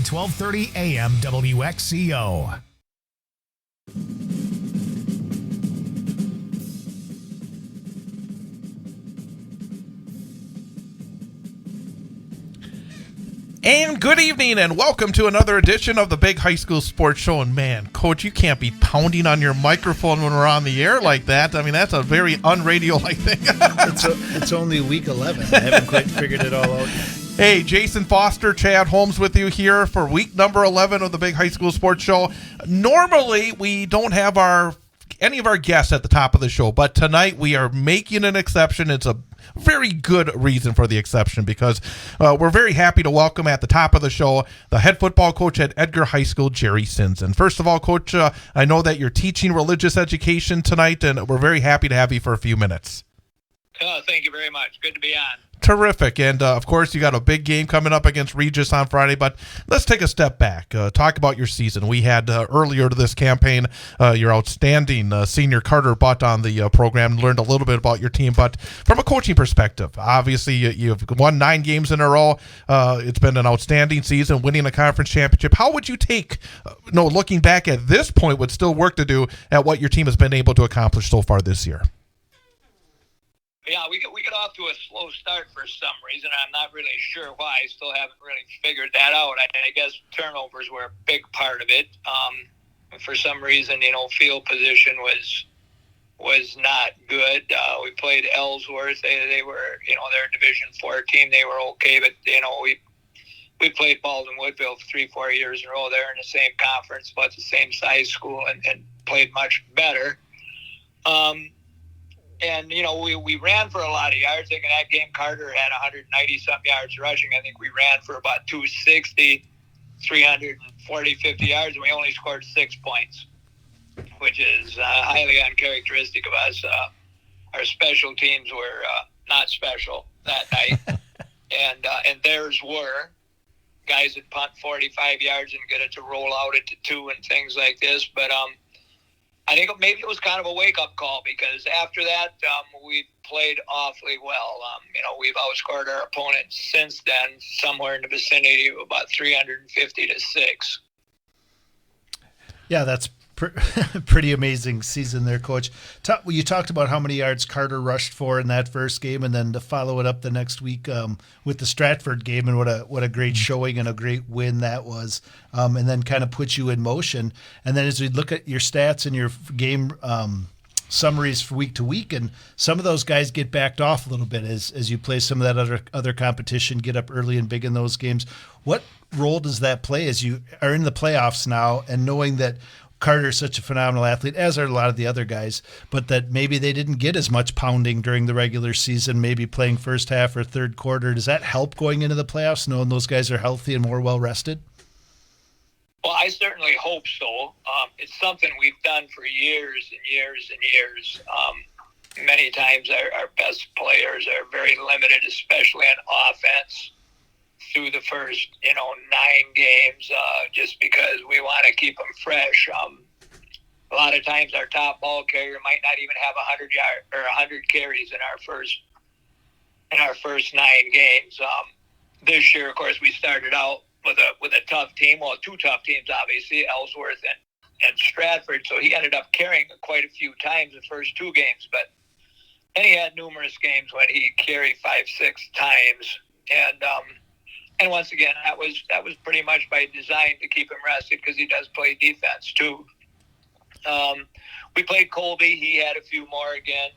and 1230 AM WXCO. And good evening, and welcome to another edition of the Big High School Sports Show. And man, Coach, you can't be pounding on your microphone when we're on the air like that. I mean, that's a very un-radio-like thing. It's only week 11. I haven't quite figured it all out yet. Hey, Jason Foster, Chad Holmes with you here for week number 11 of the Big High School Sports Show. Normally, we don't have any of our guests at the top of the show, but tonight we are making an exception. It's a very good reason for the exception because we're very happy to welcome at the top of the show the head football coach at Edgar High School, Jerry Sinz. And first of all, Coach, I know that you're teaching religious education tonight, and we're very happy to have you for a few minutes. Thank you very much. Good to be on. Terrific. And, of course, you got a big game coming up against Regis on Friday, but let's take a step back. Talk about your season. We had earlier to this campaign your outstanding senior Carter Butt on the program, learned a little bit about your team, but from a coaching perspective, obviously you've won 9 games in a row. It's been an outstanding season, winning a conference championship. How would you take, looking back at this point with still work to do at what your team has been able to accomplish so far this year? Yeah, we got off to a slow start for some reason. I'm not really sure why. I still haven't really figured that out. I guess turnovers were a big part of it. For some reason, field position was not good. We played Ellsworth. They were, they're a Division IV team. They were okay, but we played Baldwin Woodville for 3-4 years in a row. They're in the same conference, but the same size school, and played much better. And, we ran for a lot of yards. I think in that game, Carter had 190-something yards rushing. I think we ran for about 260, 340, 50 yards, and we only scored 6 points, which is highly uncharacteristic of us. Our special teams were not special that night, and theirs were. Guys that punt 45 yards and get it to roll out at 2 and things like this, but I think maybe it was kind of a wake-up call because after that, we played awfully well. We've outscored our opponents since then, somewhere in the vicinity of about 350 to 6. Yeah, that's pretty amazing season there, Coach. You talked about how many yards Carter rushed for in that first game, and then to follow it up the next week with the Stratford game, and what a great showing and a great win that was, and then kind of put you in motion. And then as we look at your stats and your game summaries for week to week, and some of those guys get backed off a little bit as you play some of that other competition, get up early and big in those games. What role does that play as you are in the playoffs now, and knowing that Carter is such a phenomenal athlete, as are a lot of the other guys, but that maybe they didn't get as much pounding during the regular season, maybe playing first half or third quarter? Does that help going into the playoffs, knowing those guys are healthy and more well-rested? Well, I certainly hope so. It's something we've done for years and years and years. Many times our best players are very limited, especially on offense, through the first, 9 games, just because we want to keep them fresh. A lot of times our top ball carrier might not even have 100 carries in our first 9 games. This year, of course, we started out with a tough team. Well, 2 tough teams, obviously, Ellsworth and Stratford. So he ended up carrying quite a few times the first 2 games, but then he had numerous games when he carried 5-6 times, and once again, that was pretty much by design to keep him rested because he does play defense too. We played Colby. He had a few more again.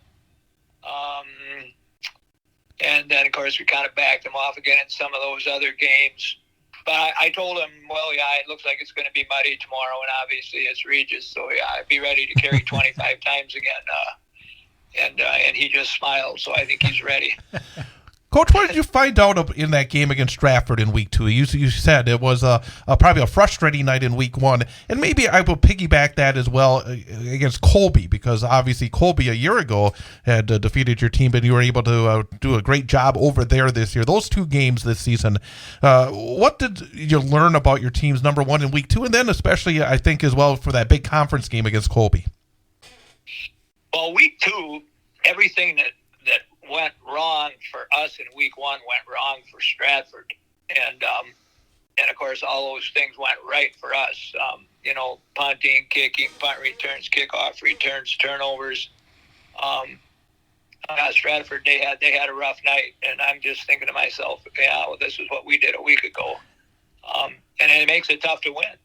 And then, of course, we kind of backed him off again in some of those other games. But I told him, well, yeah, it looks like it's going to be muddy tomorrow, and obviously it's Regis. So, yeah, I'd be ready to carry 25 times again. And he just smiled, so I think he's ready. Coach, what did you find out in that game against Stratford in week 2? You said it was probably a frustrating night in week 1, and maybe I will piggyback that as well against Colby, because obviously Colby a year ago had defeated your team, and you were able to do a great job over there this year. Those 2 games this season, what did you learn about your teams, number 1 in week 2, and then especially I think as well for that big conference game against Colby? Well, week 2, everything that went wrong for us in week 1 went wrong for Stratford. And of course, all those things went right for us. Punting, kicking, punt returns, kickoff returns, turnovers. Stratford, they had a rough night, and I'm just thinking to myself, this is what we did a week ago. And it makes it tough to win.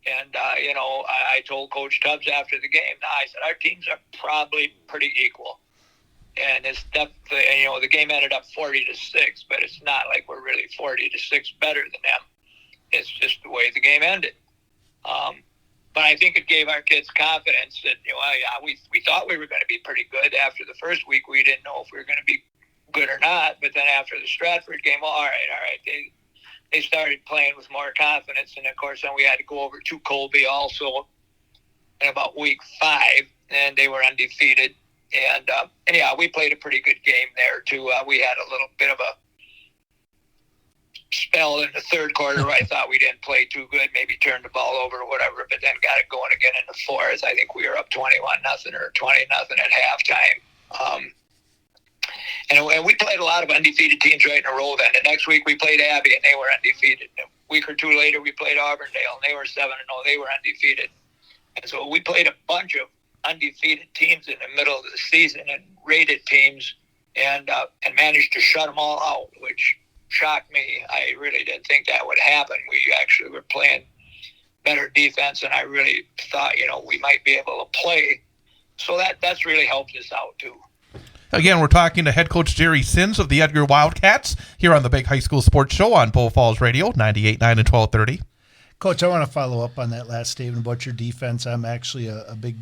And, I told Coach Tubbs after the game, I said, our teams are probably pretty equal. And it's definitely, the game ended up 40-6, but it's not like we're really 40-6 better than them. It's just the way the game ended. But I think it gave our kids confidence that, we thought we were going to be pretty good. After the first week, we didn't know if we were going to be good or not. But then after the Stratford game, all right. They started playing with more confidence. And, of course, then we had to go over to Colby also in about week 5, and they were undefeated. And we played a pretty good game there, too. We had a little bit of a spell in the third quarter where I thought we didn't play too good, maybe turned the ball over or whatever, but then got it going again in the fourth. I think we were up 21-0 or 20-0 at halftime. And we played a lot of undefeated teams right in a row then. The next week we played Abbey, and they were undefeated. A week or two later we played Auburndale, and they were 7-0. They were undefeated. And so we played a bunch of undefeated teams in the middle of the season and rated teams and managed to shut them all out, which shocked me. I really didn't think that would happen. We actually were playing better defense, and I really thought, we might be able to play. So that's really helped us out, too. Again, we're talking to head coach Jerry Sinz of the Edgar Wildcats here on the Big High School Sports Show on Bull Falls Radio, 98.9 and 1230. Coach, I want to follow up on that last statement about your defense. I'm actually a big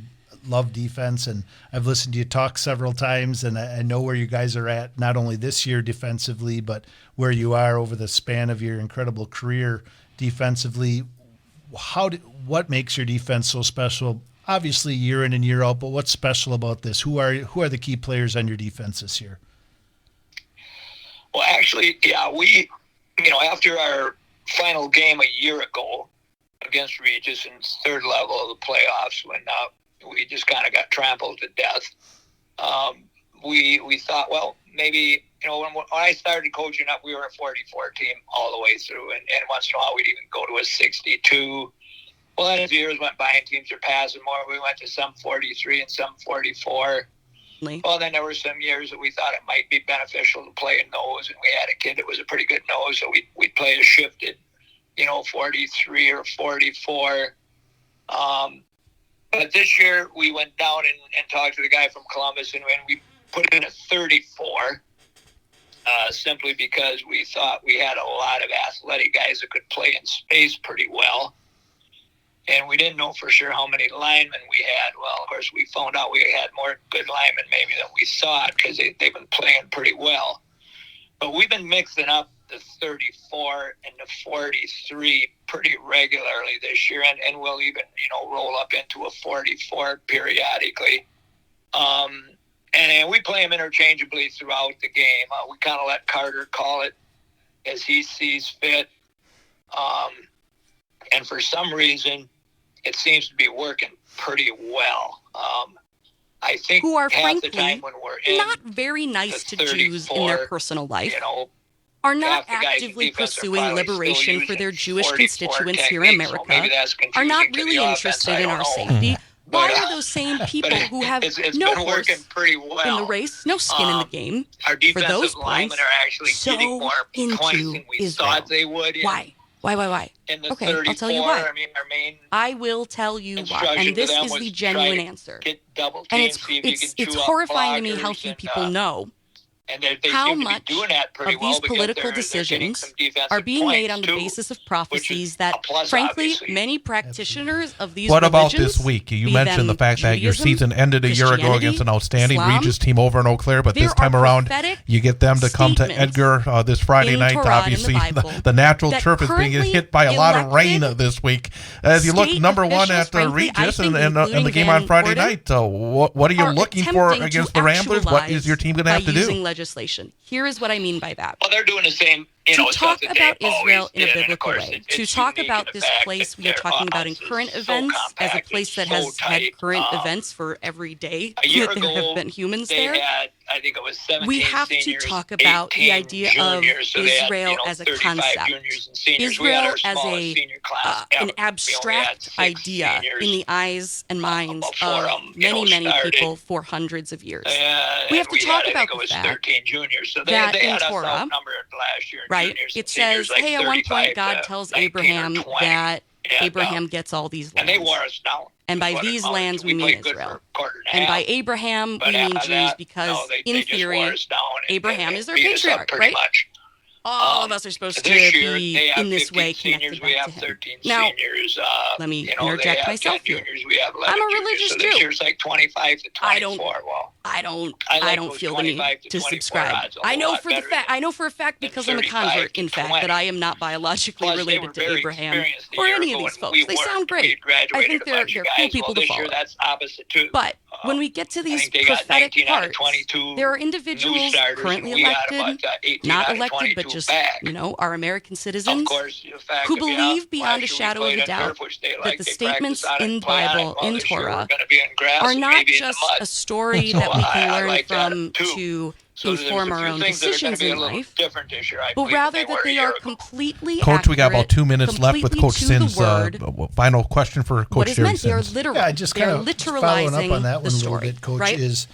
love defense, and I've listened to you talk several times, and I know where you guys are at, not only this year defensively, but where you are over the span of your incredible career defensively. What makes your defense so special? Obviously, year in and year out, but what's special about this? Who are the key players on your defense this year? Well, actually, we, after our final game a year ago against Regis in third level of the playoffs, when we just kind of got trampled to death, we thought, well, maybe, when I started coaching up, we were a 44 team all the way through, and once in a while we'd even go to a 62. Well, then as the years went by and teams are passing more, we went to some 43 and some 44. Well, then there were some years that we thought it might be beneficial to play a nose, and we had a kid that was a pretty good nose, so we'd play a shifted, 43 or 44. But this year we went down and talked to the guy from Columbus, and we put in a 34, simply because we thought we had a lot of athletic guys that could play in space pretty well. And we didn't know for sure how many linemen we had. Well, of course, we found out we had more good linemen maybe than we thought because they've been playing pretty well. But we've been mixing up the 34 and the 43 pretty regularly this year, and we'll even, roll up into a 44 periodically. And we play them interchangeably throughout the game. We kind of let Carter call it as he sees fit. And for some reason, it seems to be working pretty well. I think who are half frankly the time when we're in not very nice to Jews in their personal life, are not actively pursuing liberation for their Jewish constituents here in America, are not really interested in our safety. Why are those same people who have no horse in the race, no skin in the game, our for those points, are actually getting more points than we thought they would? Why? Okay, I'll tell you why. I will tell you why, and this is the genuine answer. And it's horrifying to me how few people know how much of these political decisions are being made on the basis of prophecies that, frankly, many practitioners of these What religions, about this week? You mentioned the fact that your season ended a year ago against an outstanding Islam, Regis team over in Eau Claire, but this time around, you get them to come to Edgar this Friday night. Obviously, the natural turf is being hit by a lot of rain this week. As you look number one at Regis and the game on Friday night, what are you looking for against the Ramblers? What is your team going to have to do? Legislation. Here is what I mean by that. Well, they're doing the same, to talk about Israel in a biblical way, to talk about this place we are talking about in current events as a place that has had current events for every day that there have been humans there, I think it was 17 we have seniors, to talk about the idea juniors, of Israel as a concept. Israel as an abstract idea in the eyes and minds of many people for hundreds of years. We have to talk about the fact that in Torah, right, it says, hey, at one point God tells Abraham that Abraham gets all these lands. And they wore us down. And by these lands, we mean Israel. And by Abraham, we mean Jews because, in theory, Abraham is their patriarch, right? All of us are supposed to be, in this way, connected back to him. Now, let me interject myself here. I'm a religious Jew. This year's like 25 to 24. I don't feel the need to subscribe. I know for a fact because I'm a convert, in fact, that I am not biologically related to Abraham or any of these folks. They sound great. I think they're cool people to follow. But when we get to these prophetic parts, there are individuals currently elected, not elected, but just, our American citizens who believe beyond a shadow of a doubt that the statements in the Bible, in Torah, are not just a story that we can learn from to inform our own decisions in life, but rather that they are completely Coach, accurate, we got about 2 minutes left with Coach Sinz. Final question for Coach Jerry Sinz. They are literalizing on that one the story, a little bit, Coach, right?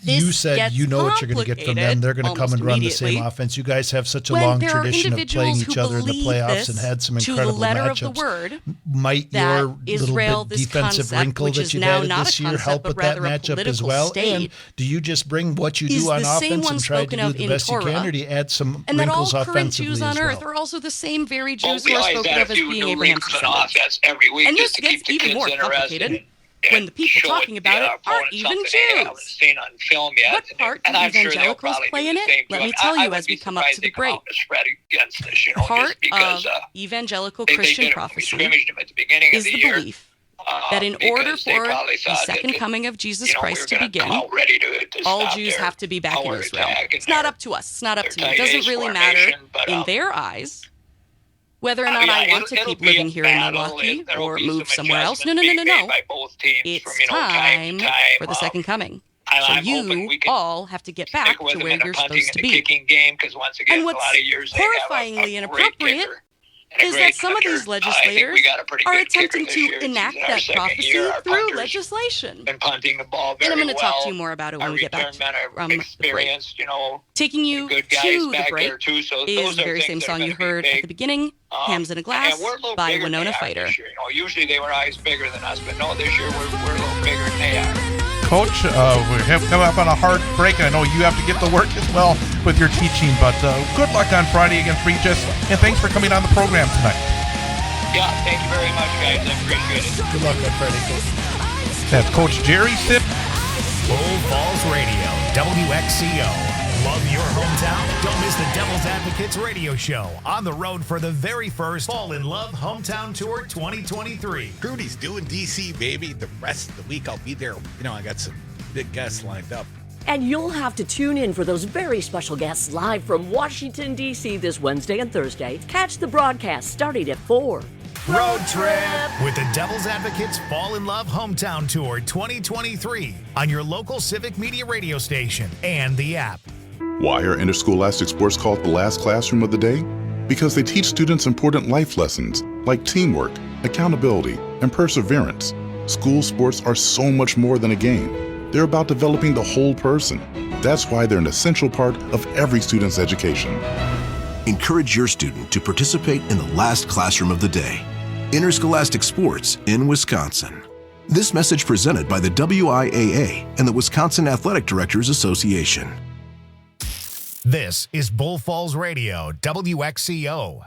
You said you know what you're going to get from them. They're going to come and run the same offense. You guys have such a long tradition of playing each other in the playoffs and had some incredible matchups. Might your little bit defensive wrinkle that you've added this year help with that matchup as well? And do you just bring what you do on offense and try to do the best you can, or do you add some wrinkles offensively as well? And that all current Jews on earth are also the same very Jews who are spoken of as being Abraham's descendants. And this gets even more complicated when the people talking about it aren't even Jews. What part do evangelicals play in it? Let me tell you as we come up to the break. Part of evangelical Christian prophecy is the belief that in order for the second coming of Jesus Christ to begin, all Jews have to be back in Israel. It's not up to us. It's not up to me. It doesn't really matter in their eyes whether or not I want to keep living here in Milwaukee or move somewhere else. No. It's time for the second coming. So you all have to get back to where you're supposed to be. And what's horrifyingly inappropriate is that some of these legislators are attempting to enact that prophecy through legislation. And I'm going to talk to you more about it when we get back from the break. Taking you to the break is the very same song you heard at the beginning, Hams in a Glass by Winona Fighter. Usually they were eyes bigger than us, but no, this year we're a little bigger than they are. Coach, we have come up on a hard break, and I know you have to get to work as well with your teaching, but good luck on Friday against Regis, and thanks for coming on the program tonight. Yeah, thank you very much, guys. I appreciate it. Good luck on Friday, Coach. That's Coach Jerry Sinz. Bull Falls Radio, WXCO. Love your hometown? Don't miss the Devil's Advocates radio show on the road for the very first Fall in Love Hometown Tour 2023. Rudy's doing DC, baby. The rest of the week I'll be there. I got some big guests lined up. And you'll have to tune in for those very special guests live from Washington, D.C. this Wednesday and Thursday. Catch the broadcast starting at 4. Road trip with the Devil's Advocates Fall in Love Hometown Tour 2023 on your local Civic Media radio station and the app. Why are interscholastic sports called the last classroom of the day? Because they teach students important life lessons like teamwork, accountability, and perseverance. School sports are so much more than a game. They're about developing the whole person. That's why they're an essential part of every student's education. Encourage your student to participate in the last classroom of the day. Interscholastic sports in Wisconsin. This message presented by the WIAA and the Wisconsin Athletic Directors Association. This is Bull Falls Radio, WXCO.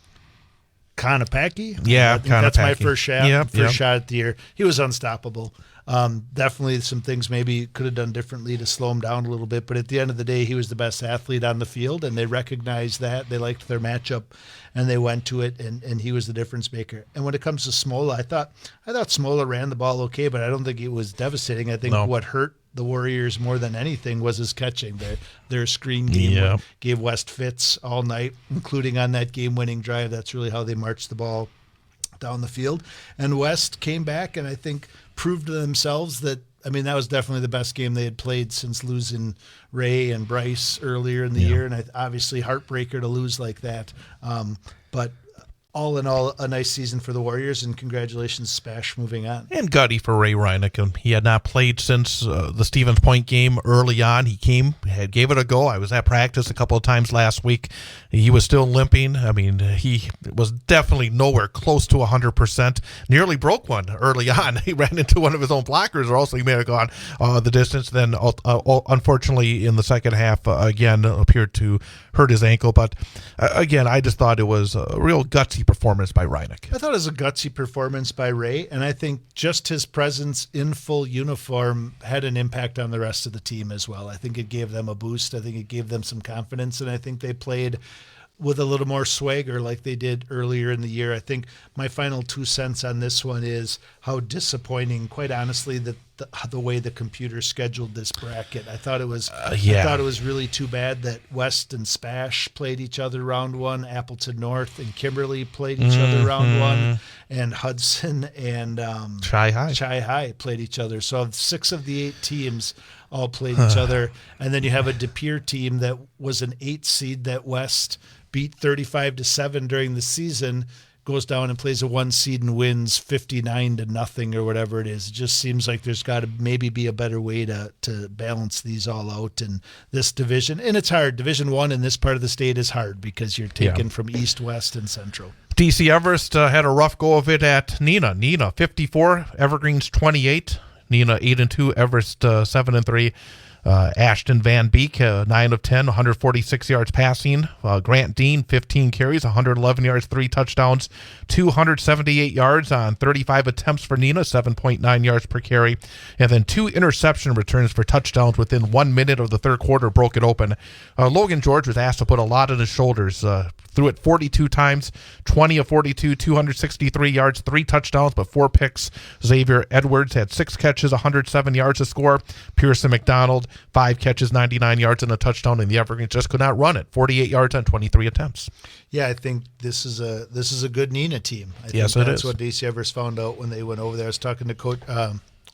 Konopacki. Yeah, that's my Konopacki. first shot. Shot at the year. He was unstoppable. Definitely some things maybe could have done differently to slow him down a little bit, but at the end of the day, he was the best athlete on the field, and they recognized that. They liked their matchup, and they went to it, and he was the difference maker. And when it comes to Smola, I thought Smola ran the ball okay, but I don't think it was devastating. I think what hurt the Warriors more than anything was his catching. Their screen game gave West fits all night, including on that game-winning drive. That's really how they marched the ball down the field. And West came back and I think proved to themselves that that was definitely the best game they had played since losing Ray and Bryce earlier in the year, and obviously heartbreaker to lose like that. But all in all, a nice season for the Warriors, and congratulations, Spash, moving on. And gutty for Ray Reinick. He had not played since the Stevens Point game early on. He gave it a go. I was at practice a couple of times last week. He was still limping. He was definitely nowhere close to 100%. Nearly broke one early on. He ran into one of his own blockers, or also he may have gone the distance. Then, unfortunately, in the second half, again, appeared to hurt his ankle. But, again, I just thought it was a real gutsy performance by Reinick. I thought it was a gutsy performance by Ray, and I think just his presence in full uniform had an impact on the rest of the team as well. I think it gave them a boost. I think it gave them some confidence, and I think they played with a little more swagger like they did earlier in the year. I think my final 2 cents on this one is how disappointing, quite honestly, that the way the computer scheduled this bracket. I thought it was really too bad that West and Spash played each other round one, Appleton North and Kimberly played each other round one, and Hudson and Chi High played each other. So 6 of the 8 teams all played each other, and then you have a De Pere team that was an 8 seed that West beat 35-7 during the season, goes down and plays a 1 seed and wins 59-0 or whatever it is. It just seems like there's got to maybe be a better way to balance these all out in this division. And it's hard. Division 1 in this part of the state is hard because you're taken from East, West, and Central. DC Everest had a rough go of it at Neenah. Neenah 54, Evergreens 28. Neenah 8-2, Everest 7-3. Ashton Van Beek 9 of 10, 146 yards passing. Grant Dean 15 carries, 111 yards, 3 touchdowns, 278 yards on 35 attempts for Neenah, 7.9 yards per carry, and then 2 interception returns for touchdowns within 1 minute of the third quarter broke it open. Logan George was asked to put a lot on his shoulders. Threw it 42 times, 20 of 42, 263 yards, 3 touchdowns, but 4 picks. Xavier Edwards had 6 catches, 107 yards to score. Pearson McDonald, 5 catches, 99 yards, and a touchdown, and the Evergreens just could not run it. 48 yards on 23 attempts. Yeah, I think this is a good Neenah team. I think that's what DC Everest found out when they went over there. I was talking to Coach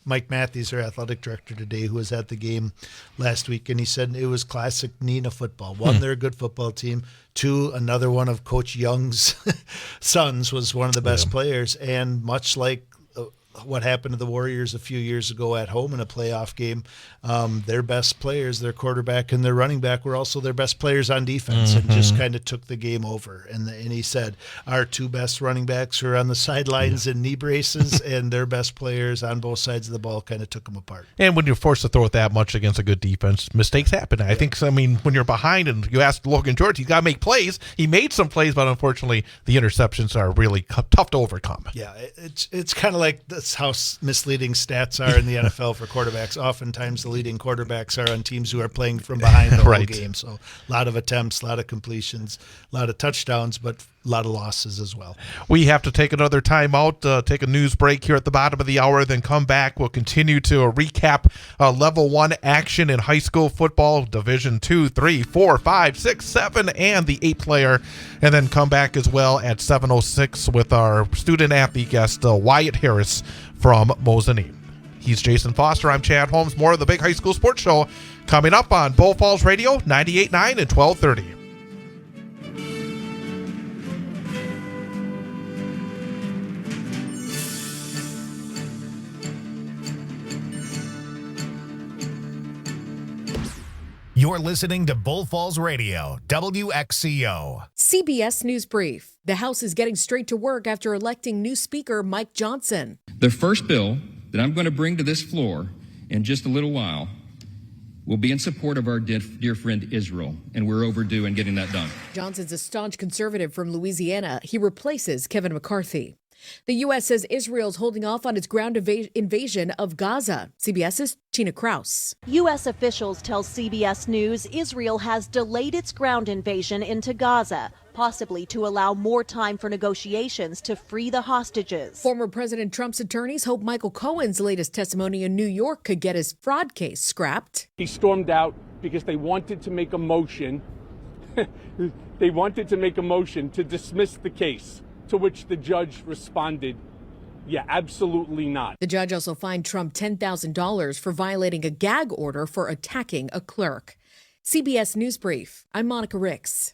Mike Matthews, our athletic director today, who was at the game last week, and he said it was classic Neenah football. 1, they're a good football team. 2, another one of Coach Young's sons was one of the best players, and much like what happened to the Warriors a few years ago at home in a playoff game, their best players, their quarterback and their running back, were also their best players on defense and just kind of took the game over. And he said our 2 best running backs were on the sidelines in knee braces, and their best players on both sides of the ball kind of took them apart. And when you're forced to throw it that much against a good defense, mistakes happen. I think, when you're behind and you ask Logan George, he's got to make plays. He made some plays, but unfortunately the interceptions are really tough to overcome. Yeah, it's kind of like that's how misleading stats are in the NFL for quarterbacks. Oftentimes the leading quarterbacks are on teams who are playing from behind the whole game. So a lot of attempts, a lot of completions, a lot of touchdowns, but a lot of losses as well. We have to take another timeout, take a news break here at the bottom of the hour, then come back. We'll continue to recap Level 1 action in high school football, Division 2, 3, 4, 5, 6, 7, and the 8-player, and then come back as well at 7:06 with our student-athlete guest, Wyatt Harris from Mosine. He's Jason Foster. I'm Chad Holmes. More of the Big High School Sports Show coming up on Bull Falls Radio, 98.9 and 1230. You're listening to Bull Falls Radio, WXCO. CBS News Brief. The House is getting straight to work after electing new Speaker Mike Johnson. The first bill that I'm going to bring to this floor in just a little while will be in support of our dear friend Israel, and we're overdue in getting that done. Johnson's a staunch conservative from Louisiana. He replaces Kevin McCarthy. The U.S. says Israel's holding off on its ground invasion of Gaza. CBS's Tina Kraus. U.S. officials tell CBS News Israel has delayed its ground invasion into Gaza, possibly to allow more time for negotiations to free the hostages. Former President Trump's attorneys hope Michael Cohen's latest testimony in New York could get his fraud case scrapped. He stormed out because they wanted to make a motion. To dismiss the case, to which the judge responded Yeah, absolutely not. The judge also fined Trump $10,000 for violating a gag order for attacking a clerk. CBS News Brief. I'm Monica Ricks.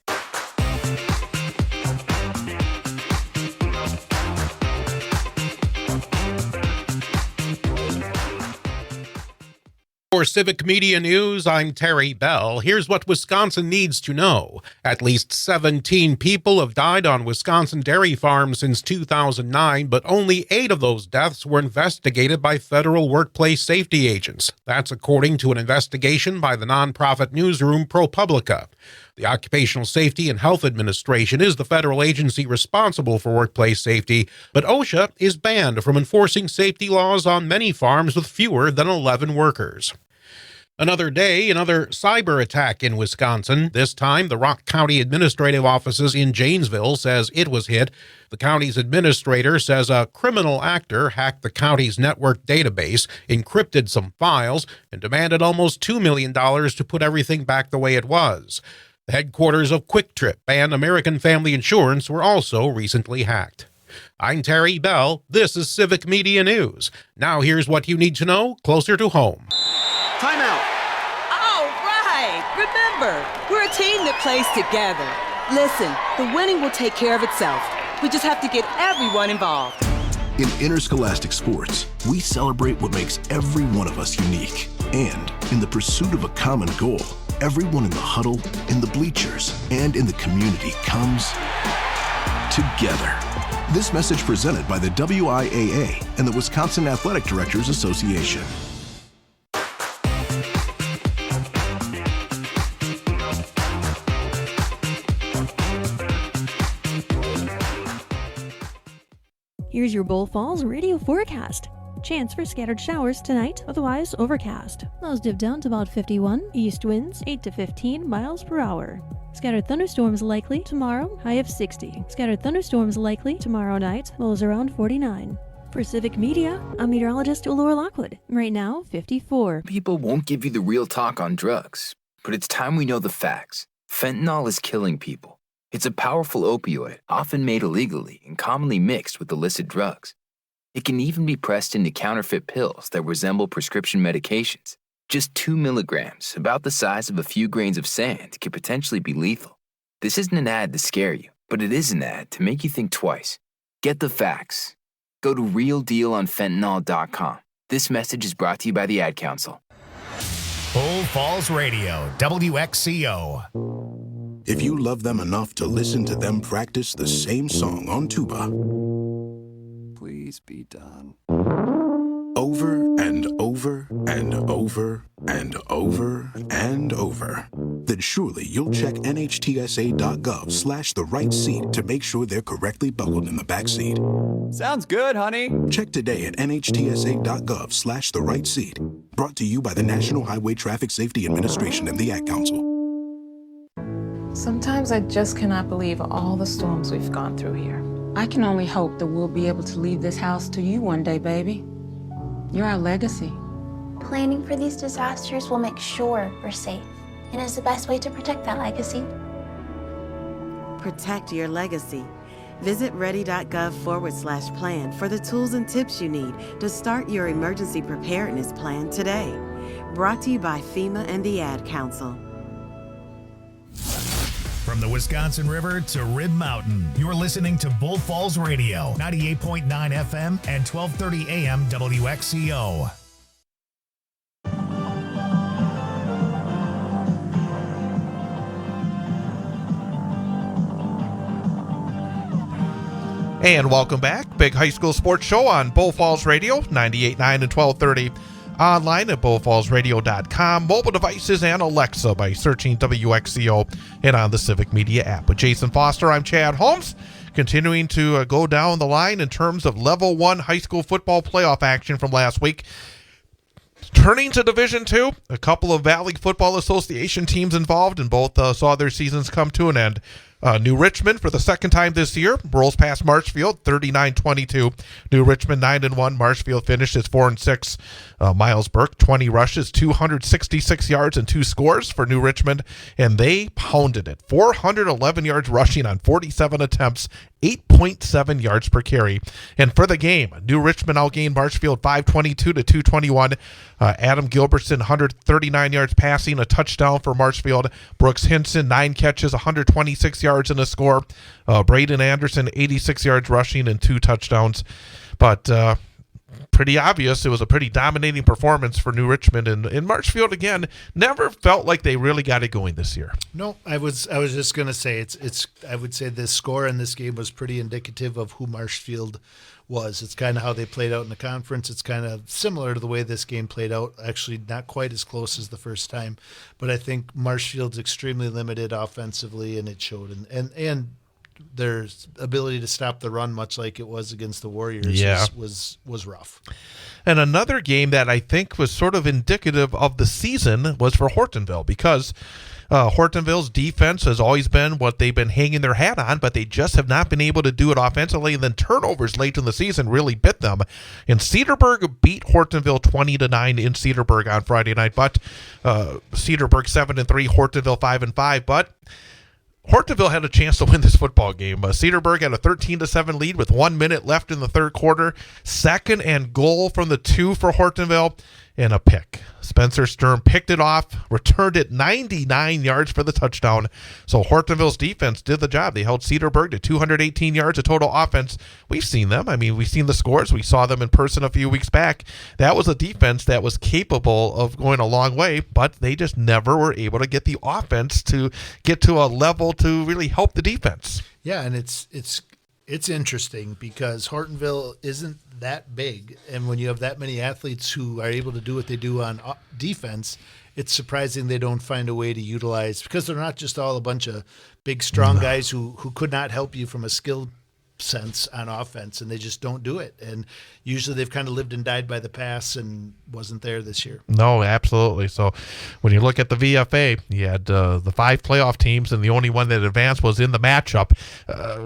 For Civic Media News, I'm Terry Bell. Here's what Wisconsin needs to know. At least 17 people have died on Wisconsin dairy farms since 2009, but only 8 of those deaths were investigated by federal workplace safety agents. That's according to an investigation by the nonprofit newsroom ProPublica. The Occupational Safety and Health Administration is the federal agency responsible for workplace safety, but OSHA is banned from enforcing safety laws on many farms with fewer than 11 workers. Another day, another cyber attack in Wisconsin. This time, the Rock County Administrative Offices in Janesville says it was hit. The county's administrator says a criminal actor hacked the county's network database, encrypted some files, and demanded almost $2 million to put everything back the way it was. The headquarters of Quick Trip and American Family Insurance were also recently hacked. I'm Terry Bell. This is Civic Media News. Now here's what you need to know closer to home. Timeout. All right. Remember, we're a team that plays together. Listen, the winning will take care of itself. We just have to get everyone involved. In interscholastic sports, we celebrate what makes every one of us unique. And in the pursuit of a common goal, everyone in the huddle, in the bleachers, and in the community comes together. This message presented by the WIAA and the Wisconsin Athletic Directors Association. Here's your Bull Falls radio forecast. Chance for scattered showers tonight, otherwise overcast. Lows dip down to about 51. East winds 8 to 15 miles per hour. Scattered thunderstorms likely tomorrow, high of 60. Scattered thunderstorms likely tomorrow night, lows around 49. For Civic Media, I'm meteorologist Laura Lockwood. Right now, 54. People won't give you the real talk on drugs, but it's time we know the facts. Fentanyl is killing people. It's a powerful opioid, often made illegally and commonly mixed with illicit drugs. It can even be pressed into counterfeit pills that resemble prescription medications. Just 2 milligrams, about the size of a few grains of sand, could potentially be lethal. This isn't an ad to scare you, but it is an ad to make you think twice. Get the facts. Go to realdealonfentanyl.com. This message is brought to you by the Ad Council. Bull Falls Radio, WXCO. If you love them enough to listen to them practice the same song on tuba, please be done. Over and over and over and over and over, then surely you'll check NHTSA.gov/the right seat to make sure they're correctly buckled in the back seat. Sounds good, honey. Check today at NHTSA.gov/the right seat. Brought to you by the National Highway Traffic Safety Administration and the Ad Council. Sometimes I just cannot believe all the storms we've gone through here. I can only hope that we'll be able to leave this house to you one day, baby. You're our legacy. Planning for these disasters will make sure we're safe, and is the best way to protect that legacy. Protect your legacy. Visit ready.gov/plan for the tools and tips you need to start your emergency preparedness plan today. Brought to you by FEMA and the Ad Council. From the Wisconsin River to Rib Mountain, you're listening to Bull Falls Radio, 98.9 FM and 1230 AM WXCO. And welcome back. Big High School Sports Show on Bull Falls Radio, 98.9 and 1230. Online at bullfallsradio.com, mobile devices, and Alexa by searching WXCO and on the Civic Media app. With Jason Foster, I'm Chad Holmes, continuing to go down the line in terms of Level 1 high school football playoff action from last week. Turning to Division II, a couple of Valley Football Association teams involved, and both saw their seasons come to an end. New Richmond, for the second time this year, rolls past Marshfield, 39-22. New Richmond 9-1. Marshfield finishes 4-6. Miles Burke, 20 rushes, 266 yards, and 2 scores for New Richmond, and they pounded it. 411 yards rushing on 47 attempts, 8.7 yards per carry. And for the game, New Richmond outgained Marshfield 522-221. Adam Gilbertson, 139 yards passing, a touchdown for Marshfield. Brooks Hinson, 9 catches, 126 yards and a score. Braden Anderson, 86 yards rushing and 2 touchdowns. But pretty obvious, it was a pretty dominating performance for New Richmond. And Marshfield, again, never felt like they really got it going this year. No, I was just going to say, it's. I would say the score in this game was pretty indicative of who Marshfield was. It's kind of how they played out in the conference. It's kind of similar to the way this game played out. Actually, not quite as close as the first time, but I think Marshfield's extremely limited offensively, and it showed. And their ability to stop the run, much like it was against the Warriors, was rough. And another game that I think was sort of indicative of the season was for Hortonville, because Hortonville's defense has always been what they've been hanging their hat on, but they just have not been able to do it offensively, and then turnovers late in the season really bit them. And Cedarburg beat Hortonville 20-9 in Cedarburg on Friday night, but Cedarburg 7-3, Hortonville 5-5, but Hortonville had a chance to win this football game. Cedarburg had a 13-7 lead with 1 minute left in the third quarter. 2nd and goal from the 2 for Hortonville, and a pick. Spencer Sturm picked it off, returned it 99 yards for the touchdown. So Hortonville's defense did the job. They held Cedarburg to 218 yards of total offense. We've seen them. I mean, we've seen the scores. We saw them in person a few weeks back. That was a defense that was capable of going a long way, but they just never were able to get the offense to get to a level to really help the defense. Yeah, and it's interesting because Hortonville isn't that big, and when you have that many athletes who are able to do what they do on defense, it's surprising they don't find a way to utilize, because they're not just all a bunch of big, strong guys who could not help you from a skill sense on offense, and they just don't do it. And usually they've kind of lived and died by the pass, and wasn't there this year. No, absolutely. So when you look at the VFA, you had the 5 playoff teams, and the only one that advanced was in the matchup.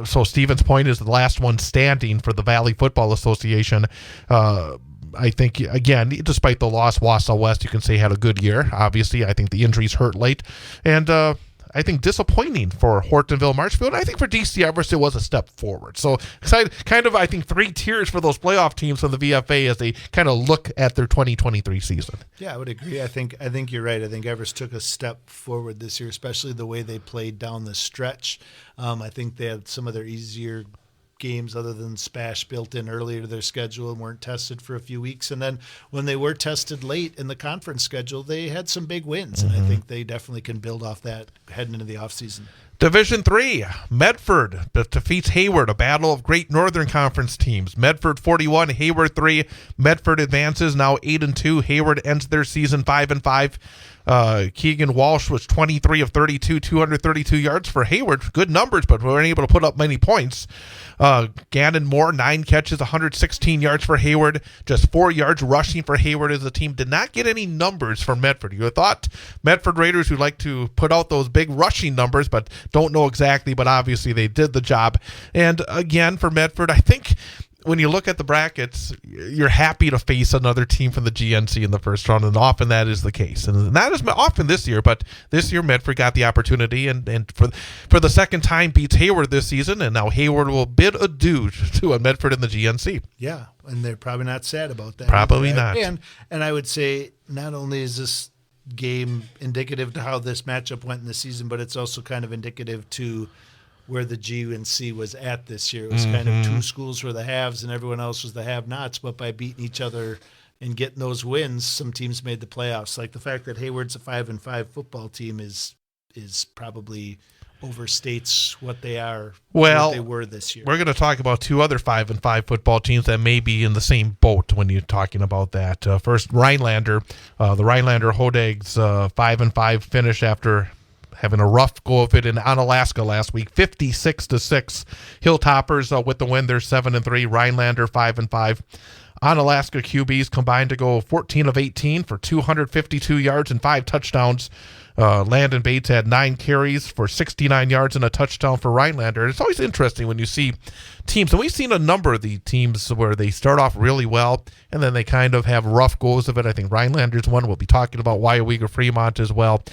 So Stevens Point is the last one standing for the Valley Football Association. I think, again, despite the loss, Wausau West, you can say, had a good year. Obviously, I think the injuries hurt late. And I think disappointing for Hortonville, Marshfield. I think for DC Everest, it was a step forward. So kind of, I think, 3 tiers for those playoff teams from the VFA as they kind of look at their 2023 season. Yeah, I would agree. I think you're right. I think Everest took a step forward this year, especially the way they played down the stretch. I think they had some of their easier games other than Spash built in earlier to their schedule and weren't tested for a few weeks. And then when they were tested late in the conference schedule, they had some big wins. And I think they definitely can build off that heading into the offseason. Division 3, Medford defeats Hayward, a battle of great Northern Conference teams. Medford 41, Hayward 3. Medford advances, now 8-2. Hayward ends their season 5-5. Keegan Walsh was 23 of 32, 232 yards for Hayward. Good numbers, but we weren't able to put up many points. Gannon Moore, 9 catches, 116 yards for Hayward. Just 4 yards rushing for Hayward as the team did not get any numbers from Medford. You thought Medford Raiders would like to put out those big rushing numbers, but don't know exactly, but obviously they did the job. And again, for Medford, I think when you look at the brackets, you're happy to face another team from the GNC in the first round, and often that is the case. And not as often this year, but this year Medford got the opportunity, and for the second time beats Hayward this season, and now Hayward will bid adieu to a Medford in the GNC. Yeah, and they're probably not sad about that. Probably not. And I would say not only is this game indicative to how this matchup went in the season, but it's also kind of indicative to where the GNC was at this year. It was kind of 2 schools were the haves and everyone else was the have-nots, but by beating each other and getting those wins, some teams made the playoffs. Like the fact that Hayward's a 5-5 football team is probably overstates what they are, what they were this year. We're going to talk about 2 other 5-5 football teams that may be in the same boat when you're talking about that. First, Rhinelander. The Rhinelander Hodags 5-5 finish after having a rough go of it in Onalaska last week, 56-6. Hilltoppers with the win, they're 7-3. Rhinelander 5-5. Onalaska QBs combined to go 14 of 18 for 252 yards and 5 touchdowns. Landon Bates had 9 carries for 69 yards and a touchdown for Rhinelander. It's always interesting when you see teams, and we've seen a number of the teams where they start off really well and then they kind of have rough goes of it. I think Rhinelander's one. We'll be talking about Wyowega Fremont as well.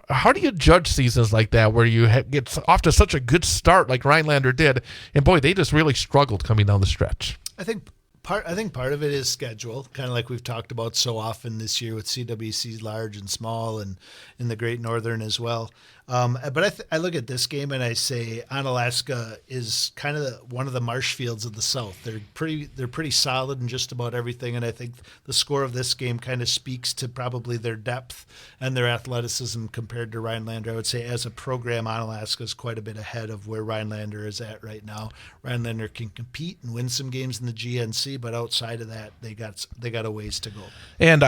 How do you judge seasons like that where you get off to such a good start like Rhinelander did, and boy, they just really struggled coming down the stretch? I think part of it is schedule, kind of like we've talked about so often this year with CWC large and small, and in the Great Northern as well. But I look at this game and I say Onalaska is kind of one of the marsh fields of the South. They're pretty solid in just about everything, and I think the score of this game kind of speaks to probably their depth and their athleticism compared to Rhinelander. I would say as a program, Onalaska is quite a bit ahead of where Rhinelander is at right now. Rhinelander can compete and win some games in the GNC, but outside of that, they got a ways to go. And